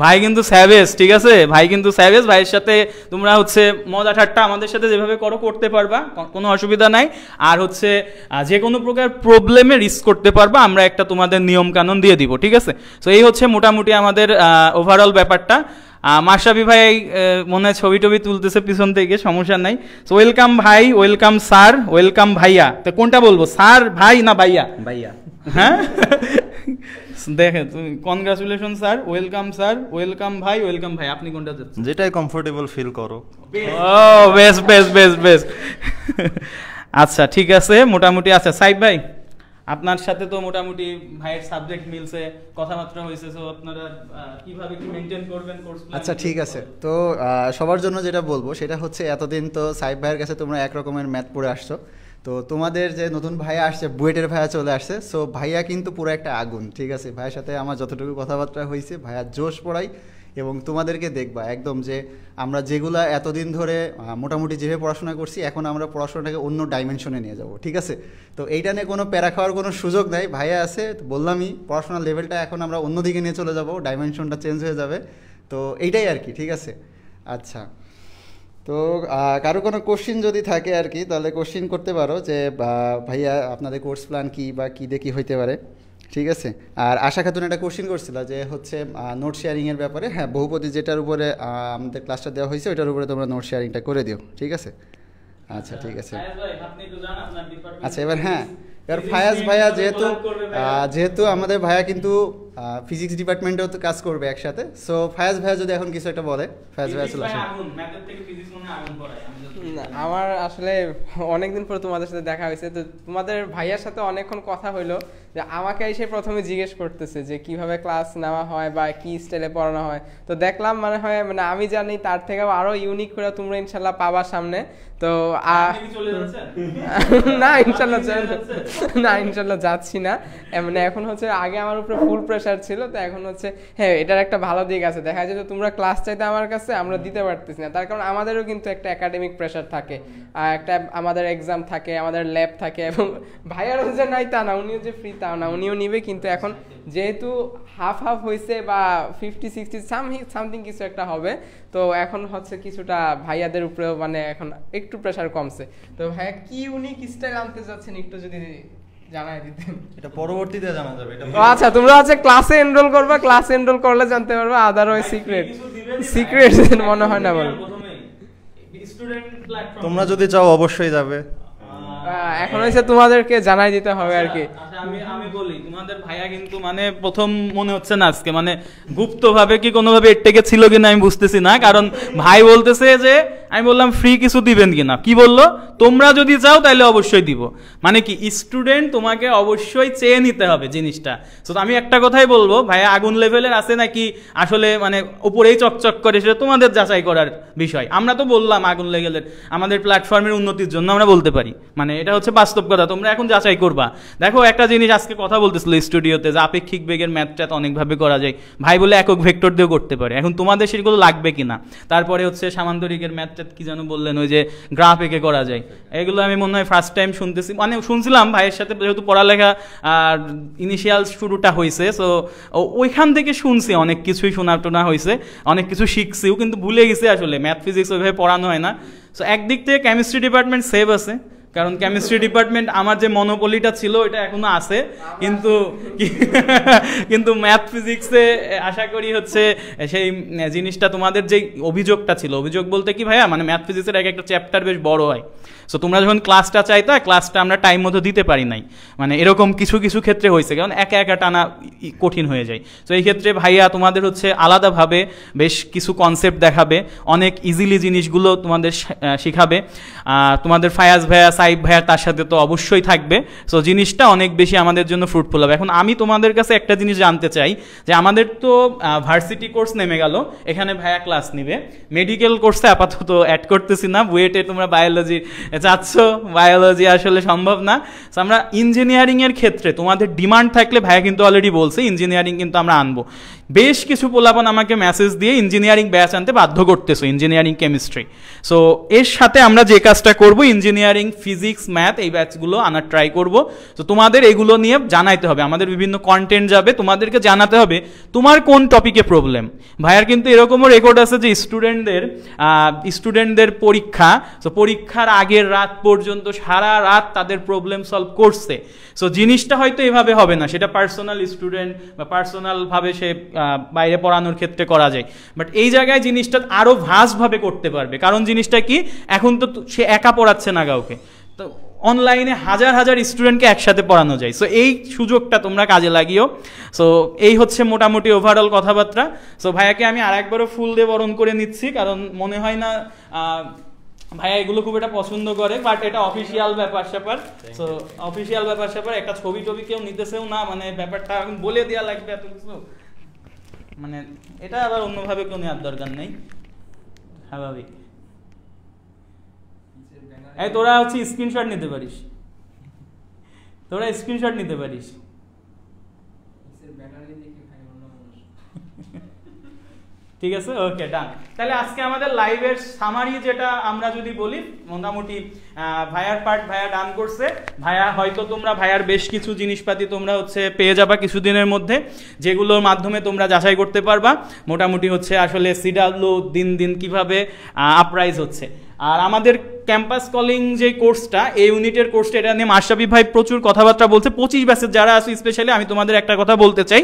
ভাই কিন্তু স্যাভেজ, ঠিক আছে? ভাই কিন্তু স্যাভেজ। ভাইয়ের সাথে তোমরা হচ্ছে মজা ঠাট্টা আমাদের সাথে যেভাবে করতে পারবা, কোনো অসুবিধা নাই। আর হচ্ছে যে কোনো প্রকার প্রবলেমে রিস্ক করতে পারবা, আমরা একটা তোমাদের নিয়ম কানুন দিয়ে দিব, ঠিক আছে? সো এই হচ্ছে মোটামুটি আমাদের ওভারঅল ব্যাপারটা। মাশরাফি ভাই মনে হয় ছবি টবি তুলতেছে পিছন থেকে, সমস্যা নাই। সো ওয়েলকাম ভাই, ওয়েলকাম স্যার, ওয়েলকাম ভাইয়া। তো কোনটা বলবো, স্যার, ভাই না ভাইয়া? ভাইয়া। হ্যাঁ, দেখে তুমি congratulation sir, welcome sir, welcome ভাই, ওয়েলকাম ভাই। আপনি কোনটা যাচ্ছেন? যেটাই কমফোর্টেবল ফিল করো। ও বেশ বেশ বেশ বেশ। আচ্ছা ঠিক আছে, মোটামুটি। আচ্ছা সাইব ভাই, আপনার সাথে তো মোটামুটি ভাইয়ের সাবজেক্ট মিলছে, কথাবার্তা হয়েছে। সো আপনারা কিভাবে কি মেনটেন করবেন কোর্স প্ল্যান? আচ্ছা ঠিক আছে। তো সবার জন্য যেটা বলবো সেটা হচ্ছে, এতদিন তো সাইব ভাইয়ের কাছে তোমরা এক রকমের ম্যাথ পড়ে আসছো। তো তোমাদের যে নতুন ভাইয়া আসছে, বুয়েটের ভাইয়া চলে আসছে। সো ভাইয়া কিন্তু পুরো একটা আগুন, ঠিক আছে? ভাইয়ের সাথে আমার যতটুকু কথাবার্তা হয়েছে, ভাইয়া জোশ পড়াই। এবং তোমাদেরকে দেখবা একদম যে আমরা যেগুলা এতদিন ধরে মোটামুটি যেভাবে পড়াশোনা করছি, এখন আমরা পড়াশোনাটাকে অন্য ডাইমেনশনে নিয়ে যাব, ঠিক আছে? তো এইটা নিয়ে কোনো প্যারা খাওয়ার কোনো সুযোগ নাই। ভাইয়া আছে, বললামই পড়াশোনার লেভেলটা এখন আমরা অন্যদিকে নিয়ে চলে যাব, ডাইমেনশনটা চেঞ্জ হয়ে যাবে। তো এইটাই আর কি, ঠিক আছে? আচ্ছা, তো কারো কোনো কোশ্চিন যদি থাকে আর কি, তাহলে কোশ্চিন করতে পারো যে ভাইয়া আপনাদের কোর্স প্ল্যান কী বা কী দিয়ে কী হইতে পারে, ঠিক আছে? আর আশা খাতুন একটা কোশ্চিন করছিল যে হচ্ছে নোট শেয়ারিংয়ের ব্যাপারে। হ্যাঁ, বহুপতি যেটার উপরে আমাদের ক্লাসটা দেওয়া হয়েছে ওইটার উপরে তোমরা নোট শেয়ারিংটা করে দিও, ঠিক আছে? আচ্ছা ঠিক আছে। আচ্ছা এবার হ্যাঁ, এবার ফায়াজ ভাইয়া যেহেতু আমাদের ভাইয়া কিন্তু ফিজিক্স ডিপার্টমেন্টেও তো কাজ করবে একসাথে। সো ফায়াজ ভাইয়া যদি এখন কিছু একটা বলে, ফায়াজ ভাইয়া চলে আসে। আমার আসলে অনেকদিন পর তোমাদের সাথে দেখা হয়েছে, তো তোমাদের ভাইয়ার সাথে অনেকক্ষণ কথা হইলো। যে আমাকে এসে প্রথমে জিজ্ঞেস করতেছে যে কিভাবে ক্লাস নেওয়া হয় বা কি স্টাইলে পড়ানো হয়। তো দেখলাম মানে আমি জানি তার থেকে আরো ইউনিক করে তোমরা ইনশাল্লাহ পাবা সামনে। তো না ইনশাল্লাহ যাচ্ছি না। মানে এখন হচ্ছে, আগে আমার উপরে ফুল প্রেশার ছিল, তো এখন হচ্ছে হ্যাঁ এটার একটা ভালো দিক আছে। দেখা যায় যে তোমরা ক্লাস চাইতে আমার কাছে, আমরা দিতে পারতেছি না, তার কারণ আমাদেরও কিন্তু একটা একাডেমিক প্রেশার থাকে, একটা আমাদের এক্সাম থাকে, আমাদের ল্যাব থাকে। এবং ভাইয়ারও যে নাই তা না, উনিও যে ফ্রি তাও না, উনিও নিবে। কিন্তু এখন যেহেতু হাফ হাফ হয়েছে বা 50-60 সামথিং কিছু একটা হবে, তো এখন হচ্ছে কিছুটা ভাইয়াদের উপরেও মানে এখন একটু প্রেশার কমছে। তো ভাইয়া কি ইউনিক স্টাইল আনতে যাচ্ছেন একটু যদি জানাই দিতেন। এটা পরবর্তীতে জানা যাবে। এটা আচ্ছা, তোমরা হচ্ছে ক্লাসে এনরোল করবা, ক্লাসে এনরোল করলে জানতে পারবা, আদারওয়াইজ সিক্রেট মনে হয় না বল। তোমরা যদি চাও অবশ্যই যাবে। এখন হচ্ছে তোমাদেরকে জানাই দিতে হবে আর কি। আমি বলি, তোমাদের ভাইয়া কিন্তু মানে প্রথম মনে হচ্ছে না আজকে, মানে গুপ্তভাবে কি কোনোভাবে এর থেকে ছিল কিনা আমি বুঝতেছি না। কারণ ভাই বলতেছে যে, আমি বললাম ফ্রি কিছু দিবেন কিনা, কি বললো তোমরা যদি চাও তাহলে অবশ্যই দিব। মানে কি স্টুডেন্ট তোমাকে অবশ্যই চেয়ে নিতে হবে জিনিসটা। তো আমি একটা কথাই বলবো, ভাইয়া আগুন লেভেলের আছে নাকি আসলে মানে উপরেই চকচক করে, সেটা তোমাদের যাচাই করার বিষয়। আমরা তো বললাম আগুন লেভেলের, আমাদের প্ল্যাটফর্মের উন্নতির জন্য আমরা বলতে পারি, মানে এটা হচ্ছে বাস্তব কথা। তোমরা এখন যাচাই করবা। দেখো একটা জিনিস আজকে কথা বলতেছিল স্টুডিওতে যে আপেক্ষিক বেগের ম্যাথটা অনেকভাবে করা যায়, ভাই বলে একক ভেক্টর দিয়েও করতে পারে। এখন তোমাদের সেগুলো লাগবে কিনা। তারপরে হচ্ছে সামান্তরিকের ম্যাথটা কি যেন বললেন, ওই যে গ্রাফ এঁকে করা যায়, এগুলো আমি মনে হয় ফার্স্ট টাইম শুনতেছি, মানে শুনছিলাম ভাইয়ের সাথে যেহেতু পড়ালেখা আর ইনিশিয়াল শুরুটা হয়েছে। সো ওইখান থেকে শুনছি, অনেক কিছুই শোনা টোনা হয়েছে, অনেক কিছু শিখছিও, কিন্তু ভুলে গেছি আসলে ম্যাথ ফিজিক্স ওইভাবে পড়ানো হয় না। সো একদিক থেকে কেমিস্ট্রি ডিপার্টমেন্ট সেভ আছে, কারণ কেমিস্ট্রি ডিপার্টমেন্ট আমার যে মনোপলিটা ছিল এটা এখনো আছে, কিন্তু ম্যাথ ফিজিক্সে আশা করি হচ্ছে সেই জিনিসটা তোমাদের যে অভিযোগটা ছিল, অভিযোগ বলতে কি ভাইয়া, মানে ম্যাথ ফিজিক্সের এক একটা চ্যাপ্টার বেশ বড় হয়। সো তোমরা যখন ক্লাসটা চাইতা, ক্লাসটা আমরা টাইম মতো দিতে পারি নাই, মানে এরকম কিছু কিছু ক্ষেত্রে হয়েছে, কারণ একা একা টানা কঠিন হয়ে যায়। তো এই ক্ষেত্রে ভাইয়া তোমাদের হচ্ছে আলাদাভাবে বেশ কিছু কনসেপ্ট দেখাবে, অনেক ইজিলি জিনিসগুলো তোমাদের শিখাবে। তোমাদের ফায়াজ ভাইয়া, সাইব ভাইয়া তার সাথে তো অবশ্যই থাকবে। সো জিনিসটা অনেক বেশি আমাদের জন্য ফ্রুটফুল হবে। এখন আমি তোমাদের কাছে একটা জিনিস জানতে চাই যে আমাদের তো ভার্সিটি কোর্স নেমে গেল, এখানে ভাইয়া ক্লাস নিবে, মেডিকেল কোর্সে আপাতত অ্যাড করতেছি না, বুয়েটে তোমরা বায়োলজি চাচ্ছ, বায়োলজি আসলে সম্ভব না। সো আমরা ইঞ্জিনিয়ারিংয়ের ক্ষেত্রে তোমাদের ডিমান্ড থাকলে, ভাইয়া কিন্তু অলরেডি বলছে ইঞ্জিনিয়ারিং কিন্তু আমরা আনবো, বেশ কিছু পোলাপান আমাকে মেসেজ দিয়ে ইঞ্জিনিয়ারিং ব্যাচ আনতে বাধ্য করতেছো, ইঞ্জিনিয়ারিং কেমিস্ট্রি। সো এর সাথে আমরা যে কাজটা করব, ইঞ্জিনিয়ারিং ফিজিক্স ম্যাথ এই ব্যাচগুলো আনার ট্রাই করব। তো তোমাদের এগুলো নিয়ে জানাইতে হবে, আমাদের বিভিন্ন কন্টেন্ট যাবে, তোমাদেরকে জানাতে হবে তোমার কোন টপিকে প্রবলেম। ভাইয়ার কিন্তু এরকমও রেকর্ড আছে যে স্টুডেন্টদের পরীক্ষা, তো পরীক্ষার আগের রাত পর্যন্ত সারা রাত তাদের প্রবলেম সলভ করছে। সো জিনিসটা হয়তো এভাবে হবে না, সেটা পার্সোনাল স্টুডেন্ট বা পার্সোনালভাবে সে বাইরে পড়ানোর ক্ষেত্রে করা যায়, বাট এই জায়গায় জিনিসটা আরও ভাস্টভাবে করতে পারবে। কারণ জিনিসটা কি, এখন তো সে একা পড়াচ্ছে না কাউকে, তো অনলাইনে হাজার হাজার স্টুডেন্টকে একসাথে পড়ানো যায়। সো এই সুযোগটা তোমরা কাজে লাগিও। সো এই হচ্ছে মোটামুটি ওভারঅল কথাবার্তা। সো ভাইয়াকে আমি আরেকবারও ফুল দিয়ে বরণ করে নিচ্ছি, কারণ মনে হয় না ভাইয়া এগুলো খুব এটা পছন্দ করে, বাট এটা অফিসিয়াল ব্যাপার স্যাপার। সো অফিসিয়াল ব্যাপার স্যাপার, একটা ছবি টবি কেউ নিতেছেও না, মানে ব্যাপারটা এখন বলে দেওয়া লাগবে এত কিছু, মানে এটা আবার অন্যভাবে কেউ নেওয়ার দরকার নেই, স্বাভাবিক। এই তোরা হচ্ছে স্ক্রিনশট নিতে পারিস, তোরা স্ক্রিনশট নিতে পারিস। ঠিক আছে, ওকে, ডান। তাহলে আজকে আমাদের লাইভের সামারি যেটা আমরা যদি বলি, মোটামুটি ভাইয়ার পার্ট ভাইয়া ডান করছে। ভাইয়া হয়তো তোমরা ভাইয়ার বেশ কিছু জিনিসপাতি তোমরা হচ্ছে পেয়ে যাবা কিছুদিনের মধ্যে, যেগুলোর মাধ্যমে তোমরা যাচাই করতে পারবা মোটামুটি হচ্ছে আসলে সিডাব্লিউ দিন দিন কিভাবে আপরাইজ হচ্ছে। আর আমাদের ক্যাম্পাস কলিং যে কোর্সটা, এই ইউনিটের কোর্সটা, এটা নিয়ে মাশরাফি ভাই প্রচুর কথাবার্তা বলছে। 25 ব্যাচের যারা আছে স্পেশালি আমি তোমাদের একটা কথা বলতে চাই,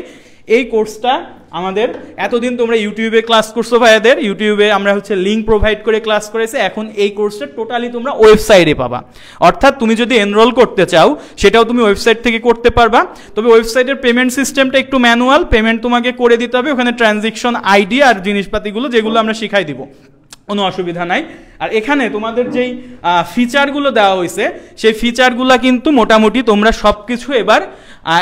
এই কোর্সটা আমাদের এতদিন তোমরা ইউটিউবে ক্লাস করছো, ভাইয়াদের ইউটিউবে আমরা হচ্ছে লিঙ্ক প্রোভাইড করে ক্লাস করেছে, এখন এই কোর্সটা টোটালি তোমরা ওয়েবসাইটে পাবা। অর্থাৎ তুমি যদি এনরোল করতে চাও সেটাও তুমি ওয়েবসাইট থেকে করতে পারবা, তবে ওয়েবসাইটের পেমেন্ট সিস্টেমটা একটু ম্যানুয়াল, পেমেন্ট তোমাকে করে দিতে হবে, ওখানে ট্রানজেকশন আইডি আর জিনিসপাতিগুলো যেগুলো আমরা শিখাই দিব, কোনো অসুবিধা নাই। আর এখানে তোমাদের যেই ফিচারগুলো দেওয়া হয়েছে সেই ফিচারগুলো কিন্তু মোটামুটি তোমরা সব কিছু এবার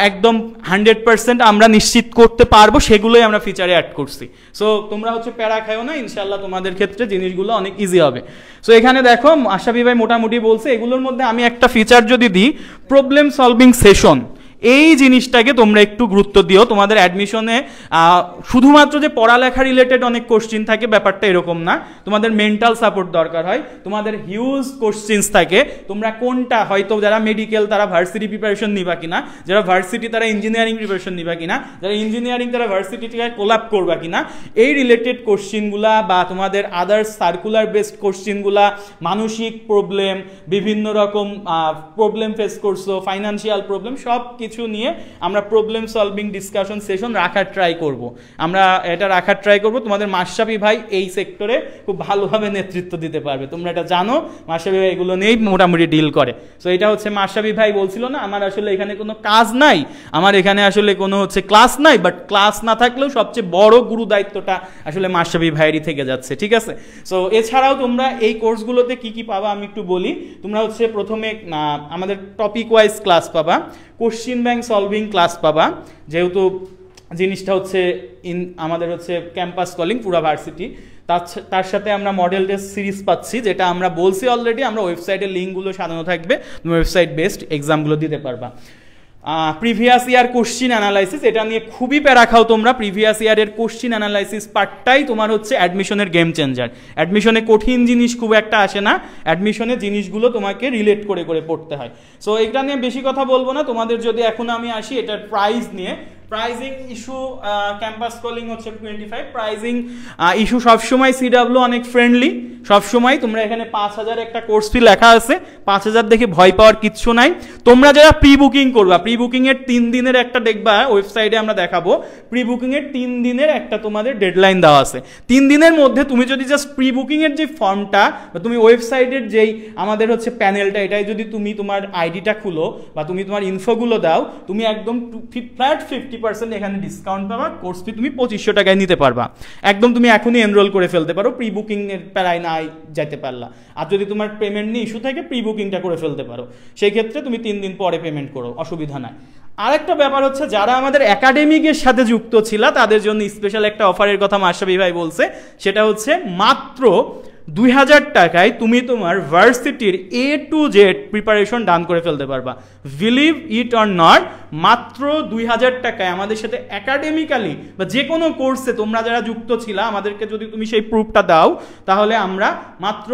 একদম 100% আমরা নিশ্চিত করতে পারবো, সেগুলোই আমরা ফিচারে অ্যাড করছি। সো তোমরা হচ্ছে প্যারা খাও না, ইনশাল্লাহ তোমাদের ক্ষেত্রে জিনিসগুলো অনেক ইজি হবে। সো এখানে দেখো আশাফি ভাই মোটামুটি বলছে, এগুলোর মধ্যে আমি একটা ফিচার যদি দিই, প্রবলেম সলভিং সেশন, এই জিনিসটাকে তোমরা একটু গুরুত্ব দিও। তোমাদের অ্যাডমিশনে শুধুমাত্র যে পড়ালেখা রিলেটেড অনেক কোশ্চিন থাকে ব্যাপারটা এরকম না, তোমাদের মেন্টাল সাপোর্ট দরকার হয়, তোমাদের হিউজ কোশ্চিনস থাকে। তোমরা কোনটা, হয়তো যারা মেডিকেল তারা ভার্সিটি প্রিপারেশন নিবা কিনা, যারা ভার্সিটি তারা ইঞ্জিনিয়ারিং প্রিপারেশন নিবা কিনা, যারা ইঞ্জিনিয়ারিং তারা ভার্সিটিকে কোলাপ করবা কিনা, এই রিলেটেড কোশ্চিনগুলা বা তোমাদের আদার্স সার্কুলার বেসড কোশ্চিনগুলা, মানসিক প্রবলেম, বিভিন্ন রকম প্রবলেম ফেস করছো, ফাইন্যান্সিয়াল প্রবলেম, সব কিছু নিয়ে আমরা প্রবলেম সলভিং ডিসকাশন সেশন রাখার ট্রাই করব। আমরা এটা রাখার ট্রাই করব। তোমাদের মাশরাফি ভাই এই সেক্টরে খুব ভালোভাবে নেতৃত্ব দিতে পারবে, তোমরা এটা জানো, মাশরাফি ভাই এগুলো নিয়েই মোটামুটি ডিল করে। সো এটা হচ্ছে মাশরাফি ভাই বলছিল না, আমার আসলে এখানে কোনো কাজ নাই, আমার এখানে আসলে কোনো হচ্ছে ক্লাস নাই, বাট ক্লাস না থাকলেও সবচেয়ে বড় গুরু দায়িত্বটা আসলে মাশরাফি ভাইয়েরই থেকে যাচ্ছে, ঠিক আছে। সো এছাড়াও তোমরা এই কোর্সগুলোতে কি কি পাবা আমি একটু বলি। তোমরা হচ্ছে প্রথমে আমাদের টপিক ওয়াইজ ক্লাস পাবা, কোশ্চিন ব্যাংক সলভিং ক্লাস পাবা, যেহেতু জিনিসটা হচ্ছে আমাদের হচ্ছে ক্যাম্পাস কলিং পুরা ভার্সিটি, তার সাথে আমরা মডেল টেস্ট সিরিজ পাচ্ছি, যেটা আমরা বলছি অলরেডি, আমরা ওয়েবসাইটের লিঙ্কগুলো সাজানো থাকবে, তুমি ওয়েবসাইট বেসড এক্সামগুলো দিতে পারবা। প্রিভিয়াস ইয়ার কোশ্চিন অ্যানালাইসিস, এটা নিয়ে খুবই প্যারা খাও তোমরা। প্রিভিয়াস ইয়ারের কোশ্চিন অ্যানালাইসিস পার্টটাই তোমার হচ্ছে অ্যাডমিশনের গেম চেঞ্জার। অ্যাডমিশনে কঠিন জিনিস খুব একটা আসে না, অ্যাডমিশনে জিনিসগুলো তোমাকে রিলেট করে করে পড়তে হয়। সো এটা নিয়ে বেশি কথা বলবো না, তোমাদের যদি এখন আমি আসি এটার প্রাইস নিয়ে, প্রাইজিং ইস্যু ক্যাম্পাস কলিং হচ্ছে 25, প্রাইজিং ইস্যু সবসময় সিডাব্লিউ অনেক ফ্রেন্ডলি, সবসময় তোমরা এখানে 5000 একটা কোর্স ফি লেখা আছে, 5000 দেখে ভয় পাওয়ার কিচ্ছু নাই। তোমরা যারা প্রি বুকিং করবা, প্রি বুকিং এর 3 দিনের একটা দেখবা ওয়েবসাইটে আমরা দেখাবো, প্রি বুকিং এর 3 দিনের একটা তোমাদের ডেডলাইন দেওয়া আছে। 3 দিনের মধ্যে তুমি যদি জাস্ট প্রি বুকিং এর যে ফর্মটা বা তুমি ওয়েবসাইটের যেই আমাদের হচ্ছে প্যানেলটা, এটাই যদি তুমি তোমার আইডিটা খুলো বা তুমি তোমার ইনফোগুলো দাও, তুমি একদম ফ্ল্যাট 50% এখানে ডিসকাউন্ট পাবা, কোর্স ফি তুমি 2500 টাকায় নিতে পারবা। একদম তুমি এখনই এনরোল করে ফেলতে পারো, প্রি বুকিং এর প্যারায় না যাইতে পারলা। আর যদি তোমার পেমেন্ট নিয়ে ইস্যু থাকে, প্রি বুকিংটা করে ফেলতে পারো, সেই ক্ষেত্রে তুমি 3 দিন পরে পেমেন্ট করো, অসুবিধা নাই। আরেকটা ব্যাপার হচ্ছে, যারা আমাদের একাডেমিকের সাথে যুক্ত ছিল তাদের জন্য স্পেশাল একটা অফারের কথা মাশরাফি ভাই বলছে, সেটা হচ্ছে মাত্র 2000 টাকায় তুমি তোমার ভার্সিটির A to Z প্রিপারেশন ডান করে ফেলতে পারবা। বিলিভ ইট অর নট, মাত্র 2000 টাকায় আমাদের সাথে একাডেমিক্যালি বা যে কোনো কোর্সে তোমরা যারা যুক্ত ছিল, আমাদেরকে যদি তুমি সেই প্রুফটা দাও, তাহলে আমরা মাত্র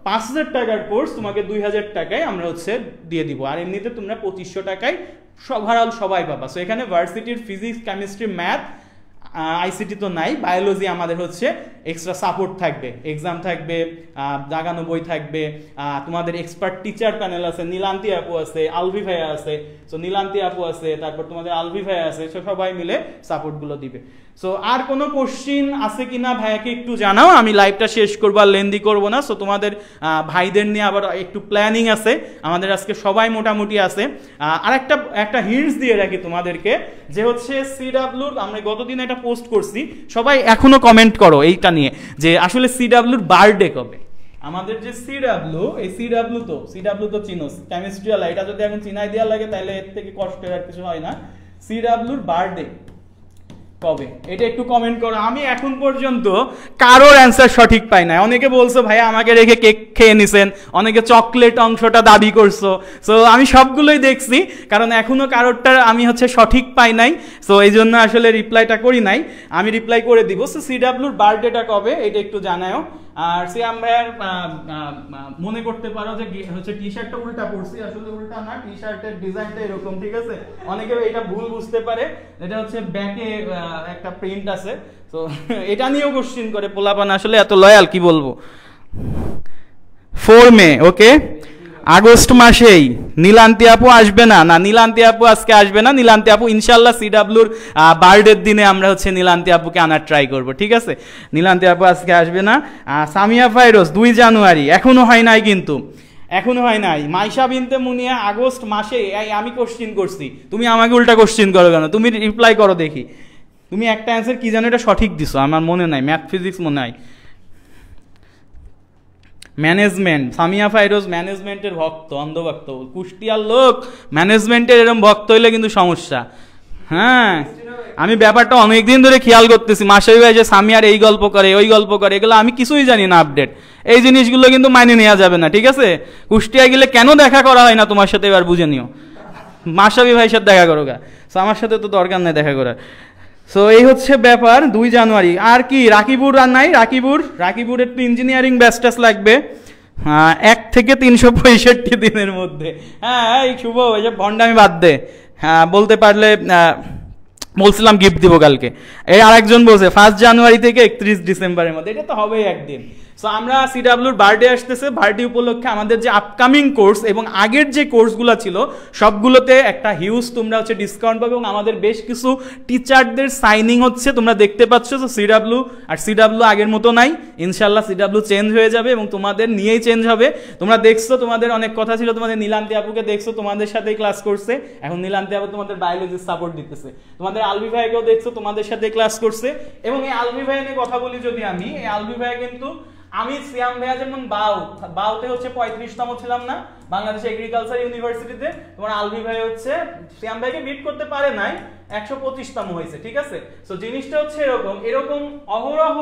5000 টাকার কোর্স তোমাকে 2000 টাকায় আমরা হচ্ছে দিয়ে দিব। আর এমনিতে তোমরা 2500 টাকায় ওভারঅল সবাই পাবা। সো এখানে ভার্সিটির ফিজিক্স, কেমিস্ট্রি, ম্যাথ, আইসিটি তো নাই, বায়োলজি আমাদের হচ্ছে এক্সট্রা সাপোর্ট থাকবে, এক্সাম থাকবে, দাগানো বই থাকবে, তোমাদের এক্সপার্ট টিচার প্যানেল আছে, নীলান্তি আপু আছে, আলভি ভাইয়া আছে, সো নীলান্তি আপু আছে, তারপর তোমাদের আলভি ভাইয়া আছে, সবাই মিলে সাপোর্টগুলো দিবে। সো আর কোনো কোশ্চিন আছে কিনা ভাইয়াকে একটু জানাও, আমি লাইভটা শেষ করবো, আর লেন্দি করবো না। সো তোমাদের ভাইদের নিয়ে আবার একটু প্ল্যানিং আছে আমাদের, আজকে সবাই মোটামুটি আছে। আর একটা হিন্টস দিয়ে রাখি তোমাদেরকে, যে হচ্ছে সিডাব্লিউর আমরা গতদিন একটা পোস্ট করছি, সবাই এখনো কমেন্ট করো এইটা নিয়ে, যে আসলে সিডাব্লিউর বার্থডে কবে। আমাদের যে সিডাব্লিউ, এই সিডাব্লিউ তো চিনোস, কেমিস্ট্রি আলা, এটা যদি এখন চিনাই দেওয়া লাগে তাহলে এর থেকে কষ্টের আর কিছু হয় না। সিডাব্লিউর বার্থডে কবে, এটা একটু কমেন্ট করো। আমি এখন পর্যন্ত কারোর অ্যান্সার সঠিক পাই না। অনেকে বলছো ভাইয়া আমাকে রেখে কেক খেয়ে নিছেন, অনেকে চকলেট অংশটা দাবি করছো। সো আমি সবগুলোই দেখছি, কারণ এখনো কারোরটা আমি হচ্ছে সঠিক পাই নাই, সো এই জন্য আসলে রিপ্লাইটা করি নাই। আমি রিপ্লাই করে দিব। সো সিডাব্লিউর বার্থডেটা কবে এটা একটু জানাও। আর সিয়াম ভাইয়ার মনে করতে পারো যে হচ্ছে টি শার্টটা উল্টা পড়ছি, আসলে উল্টা না, টি শার্টের ডিজাইনটা এরকম, ঠিক আছে? অনেকে এটা ভুল বুঝতে পারে, এটা হচ্ছে ব্যাকে একটা প্রিন্ট আছে, তো এটা নিয়েও কোশ্চিন করে পোলাপান, আসলে এত লয়াল কি বলবো। 4 মে, ওকে, আগস্ট মাসেই নীলান্তি আপু আসবে না? না, নীলান্তি আপু আজকে আসবে না। নীলান্তি আপু ইনশাল্লাহ সিডাব্লিউর বার্থডের দিনে আমরা হচ্ছে নীলান্তি আপুকে আনার ট্রাই করব, ঠিক আছে? নীলান্তি আপু আজকে আসবে না। সামিয়া ফাইরোজ 2 জানুয়ারি, এখনো হয় নাই, কিন্তু এখনো হয় নাই। মাইশা বিনতে মুনিয়া আগস্ট মাসে, আমি কোশ্চিন করছি, তুমি আমাকে উল্টা কোশ্চিন করো কেন? তুমি রিপ্লাই করো দেখি, তুমি একটা অ্যান্সার কি জানো এটা সঠিক দিছো, আমার মনে নাই, ম্যাথ ফিজিক্স মনে হয়। ম্যানেজমেন্ট, সামিয়া ফাইরোজ ম্যানেজমেন্টের ভক্ত, অন্ধভক্ত, কুষ্টিয়ার লোক, ম্যানেজমেন্টের এরকম ভক্ত হইলে কিন্তু সমস্যা। হ্যাঁ, আমি ব্যাপারটা অনেকদিন ধরে খেয়াল করতেছি, মাসে ভাই যে সামিয়ার এই গল্প করে ওই গল্প করে, এগুলো আমি কিছুই জানি না আপডেট। এই জিনিসগুলো কিন্তু মাইনে নেওয়া যাবে না, ঠিক আছে? কুষ্টিয়া গেলে কেন দেখা করা হয় না তোমার সাথে, এবার বুঝে নিও। মাসাবি ভাইয়ের সাথে দেখা করো গা, আমার সাথে তো দরকার নেই দেখা করার। সো এই হচ্ছে ব্যাপার, 2 জানুয়ারি। আর কি রাকিবুর আর নাই? রাকিবুরের তো ইঞ্জিনিয়ারিং ব্যাচটাস লাগবে 1 থেকে 365 দিনের মধ্যে। হ্যাঁ, এই শুভ, ওই যে ভন্ডামি বাদ দে, হ্যাঁ বলতে পারলে বলছিলাম গিফট দিব কালকে। এই আরেকজন বলছে 1 জানুয়ারি থেকে 31 ডিসেম্বরের মধ্যে, এটা তো হবেই একদিন। সো আমরা সিডাব্লিউর বার্থডে আসতেছে, বার্থডে উপলক্ষে আমাদের যে আপকামিং কোর্স এবং আগের যে কোর্সগুলো ছিল সবগুলোতে একটা হিউজ তোমরা হচ্ছে ডিসকাউন্ট পাবে, এবং আমাদের বেশ কিছু টিচারদের সাইনিং হচ্ছে, তোমরা দেখতে পাচ্ছ। তো সিডাব্লিউ আগের মতো নাই, ইনশাল্লাহ সিডাব্লিউ চেঞ্জ হয়ে যাবে এবং তোমাদের নিয়েই চেঞ্জ হবে। তোমরা দেখছো, তোমাদের অনেক কথা ছিল, তোমাদের নীলান্তি আপুকে দেখছো, তোমাদের সাথেই ক্লাস করছে, এখন নীলান্তি আপু তোমাদের বায়োলজির সাপোর্ট দিতেছে। তোমাদের আলভি ভাইকেও দেখছো, তোমাদের সাথে ক্লাস করছে। এবং এই আলভি ভাই নিয়ে কথা বলি যদি আমি, এই আলভি ভাই কিন্তু আমি সিয়াম ভাইয়া যেমন বাউতে হচ্ছে 35তম ছিলাম না বাংলাদেশ এগ্রিকালচার ইউনিভার্সিটিতে, তোমার আলভি ভাই হচ্ছে সিয়াম ভাইকে বিট করতে পারে নাই, 125তম হয়েছে, ঠিক আছে? সো জিনিসটা হচ্ছে এরকম অহরহ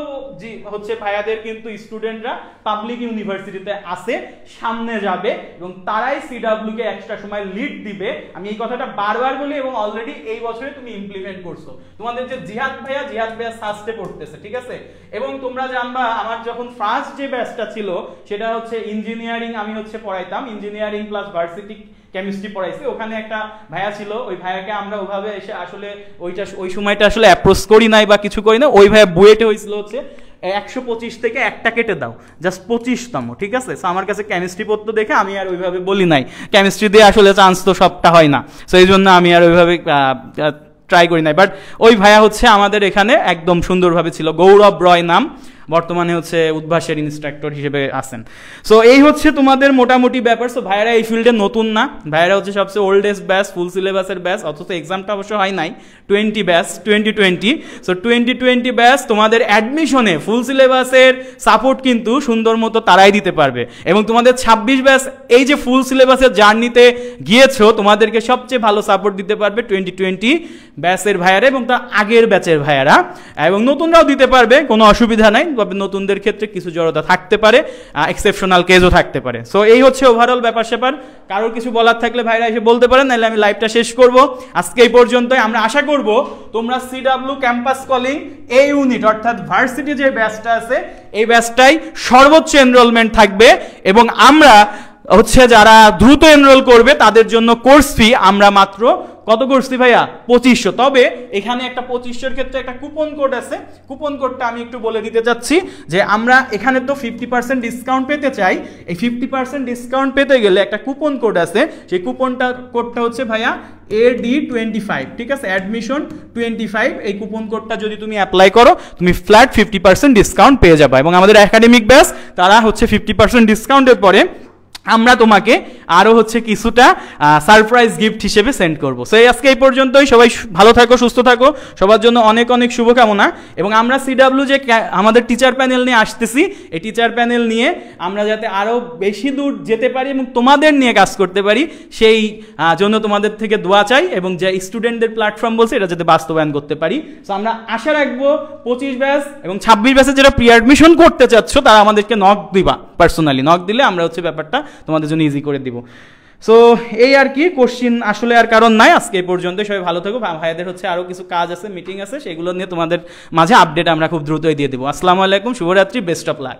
হচ্ছে ভাইয়াদের কিন্তু স্টুডেন্টরা পাবলিক ইউনিভার্সিটিতে আছে, সামনে যাবে এবং তারাই সিডাব্লিউ কে এক্সট্রা সময় লিড দিবে। আমি এই কথাটা বারবার বলি এবং অলরেডি এই বছরে তুমি ইমপ্লিমেন্ট করছো। তোমাদের যে জিহাদ ভাইয়া সাস্টে পড়তেছে, ঠিক আছে? এবং তোমরা জানবা আমার যখন ফার্স্ট যে ব্যাচটা ছিল সেটা হচ্ছে ইঞ্জিনিয়ারিং, আমি হচ্ছে পড়াইতাম, ইঞ্জিনিয়ারিং প্লাস ভার্সিটি কেমিস্ট্রি পড়াইছি, ওখানে একটা ভাইয়া ছিল, ওই ভাইয়াকে আমরা ওইভাবে এসে আসলে ওই সময়টা আসলে অ্যাপ্রোচ করি নাই বা কিছু করি না। ওই ভাইয়া বুয়েটে হয়েছিল হচ্ছে 125 থেকে একটা কেটে দাও, জাস্ট 25তম, ঠিক আছে। সো আমার কাছে কেমিস্ট্রি পড়তো দেখে আমি আর ওইভাবে বলি নাই, কেমিস্ট্রি দিয়ে আসলে চান্স তো সবটা হয় না, সো এই জন্য আমি আর ওইভাবে ট্রাই করি নাই। বাট ওই ভাইয়া হচ্ছে আমাদের এখানে একদম সুন্দরভাবে ছিল, গৌরব রয় নাম, বর্তমানে হচ্ছে উদ্ভাসের ইনস্ট্রাক্টর হিসেবে আছেন। সো এই হচ্ছে তোমাদের মোটামুটি ব্যাপার। সো ভাইয়ারা এই ফিল্ডে নতুন না, ভাইয়ারা হচ্ছে সবচেয়ে ওল্ডেস্ট ব্যাচ, ফুল সিলেবাসের ব্যাচ, অথচ এক্সামটা অবশ্য হয় নাই 2020। সো 2020 ব্যাচ তোমাদের অ্যাডমিশনে ফুল সিলেবাসের সাপোর্ট কিন্তু সুন্দর মতো তারাই দিতে পারবে, এবং তোমাদের 26 ব্যাচ এই যে ফুল সিলেবাসের জার্নিতে গিয়েছো, তোমাদেরকে সবচেয়ে ভালো সাপোর্ট দিতে পারবে 2020 ব্যাচের ভাইয়ারা এবং তার আগের ব্যাচের ভাইয়ারা, এবং নতুনরাও দিতে পারবে, কোনো অসুবিধা নাই। তবে নতুনদের ক্ষেত্রে কিছু জড়তা থাকতে পারে, এক্সেপশনাল কেসও থাকতে পারে। সো এই হচ্ছে ওভারঅল ব্যাপার স্যাপার। কারোর কিছু বলার থাকলে ভাইরা এসে বলতে পারেন, নাহলে আমি লাইভটা শেষ করব। আজকে এই পর্যন্তই। আমরা আশা করব তোমরা সিডব্লিউ ক্যাম্পাস কলিং এই ইউনিট অর্থাৎ ভার্সিটি যে ব্যাচটা আছে এই ব্যাচটাই সর্বোচ্চ এনরোলমেন্ট থাকবে, এবং আমরা হচ্ছে যারা দ্রুত এনরোল করবে তাদের জন্য কোর্স ফি আমরা মাত্র কত করছি ভাইয়া 2500। তবে এখানে একটা 2500 ক্ষেত্রে একটা কুপন কোড আছে, কুপন কোডটা আমি একটু বলে দিতে চাচ্ছি যে আমরা এখানে তো 50% ডিসকাউন্ট পেতে চাই। এই 50% ডিসকাউন্ট পেতে গেলে একটা কুপন কোড আছে, সেই কোডটা হচ্ছে ভাইয়া AD25, ঠিক আছে, অ্যাডমিশন 25। এই কুপন কোডটা যদি তুমি অ্যাপ্লাই করো তুমি ফ্ল্যাট 50% ডিসকাউন্ট পেয়ে যাবে। এবং আমাদের একাডেমিক ব্যাচ তারা হচ্ছে 50% ডিসকাউন্টের পরে আমরা তোমাকে আরো হচ্ছে কিছুটা সারপ্রাইজ গিফট হিসেবে সেন্ড করবো। সো আজকে এই পর্যন্তই। সবাই ভালো থাকো, সুস্থ থাকো, সবার জন্য অনেক অনেক শুভকামনা। এবং আমরা সিডব্লিউ যে আমাদের টিচার প্যানেল নিয়ে আসতেছি, এই টিচার প্যানেল নিয়ে আমরা যাতে আরো বেশি দূর যেতে পারি এবং তোমাদের নিয়ে কাজ করতে পারি, সেই জন্য তোমাদের থেকে দোয়া চাই, এবং যে স্টুডেন্টদের প্ল্যাটফর্ম বলছে এটা যাতে বাস্তবায়ন করতে পারি। সো আমরা আশা রাখবো 25 ব্যাচ এবং 26 ব্যাচে যারা প্রি অ্যাডমিশন করতে চাচ্ছ তারা আমাদেরকে নক দিবা, পার্সোনালি নক দিলে আমরা হচ্ছে ব্যাপারটা তোমাদের জন্য ইজি করে দিব। সো এই আর কি, কোশ্চিন আসলে আর কারণ নাই। আজকে এই পর্যন্ত, সবাই ভালো থাকো। ভাইদের হচ্ছে আরো কিছু কাজ আছে, মিটিং আছে, সেগুলো নিয়ে তোমাদের মাঝে আপডেট আমরা খুব দ্রুতই দিয়ে দেবো। আসসালামু আলাইকুম, শুভরাত্রি, বেস্ট অফ লাক।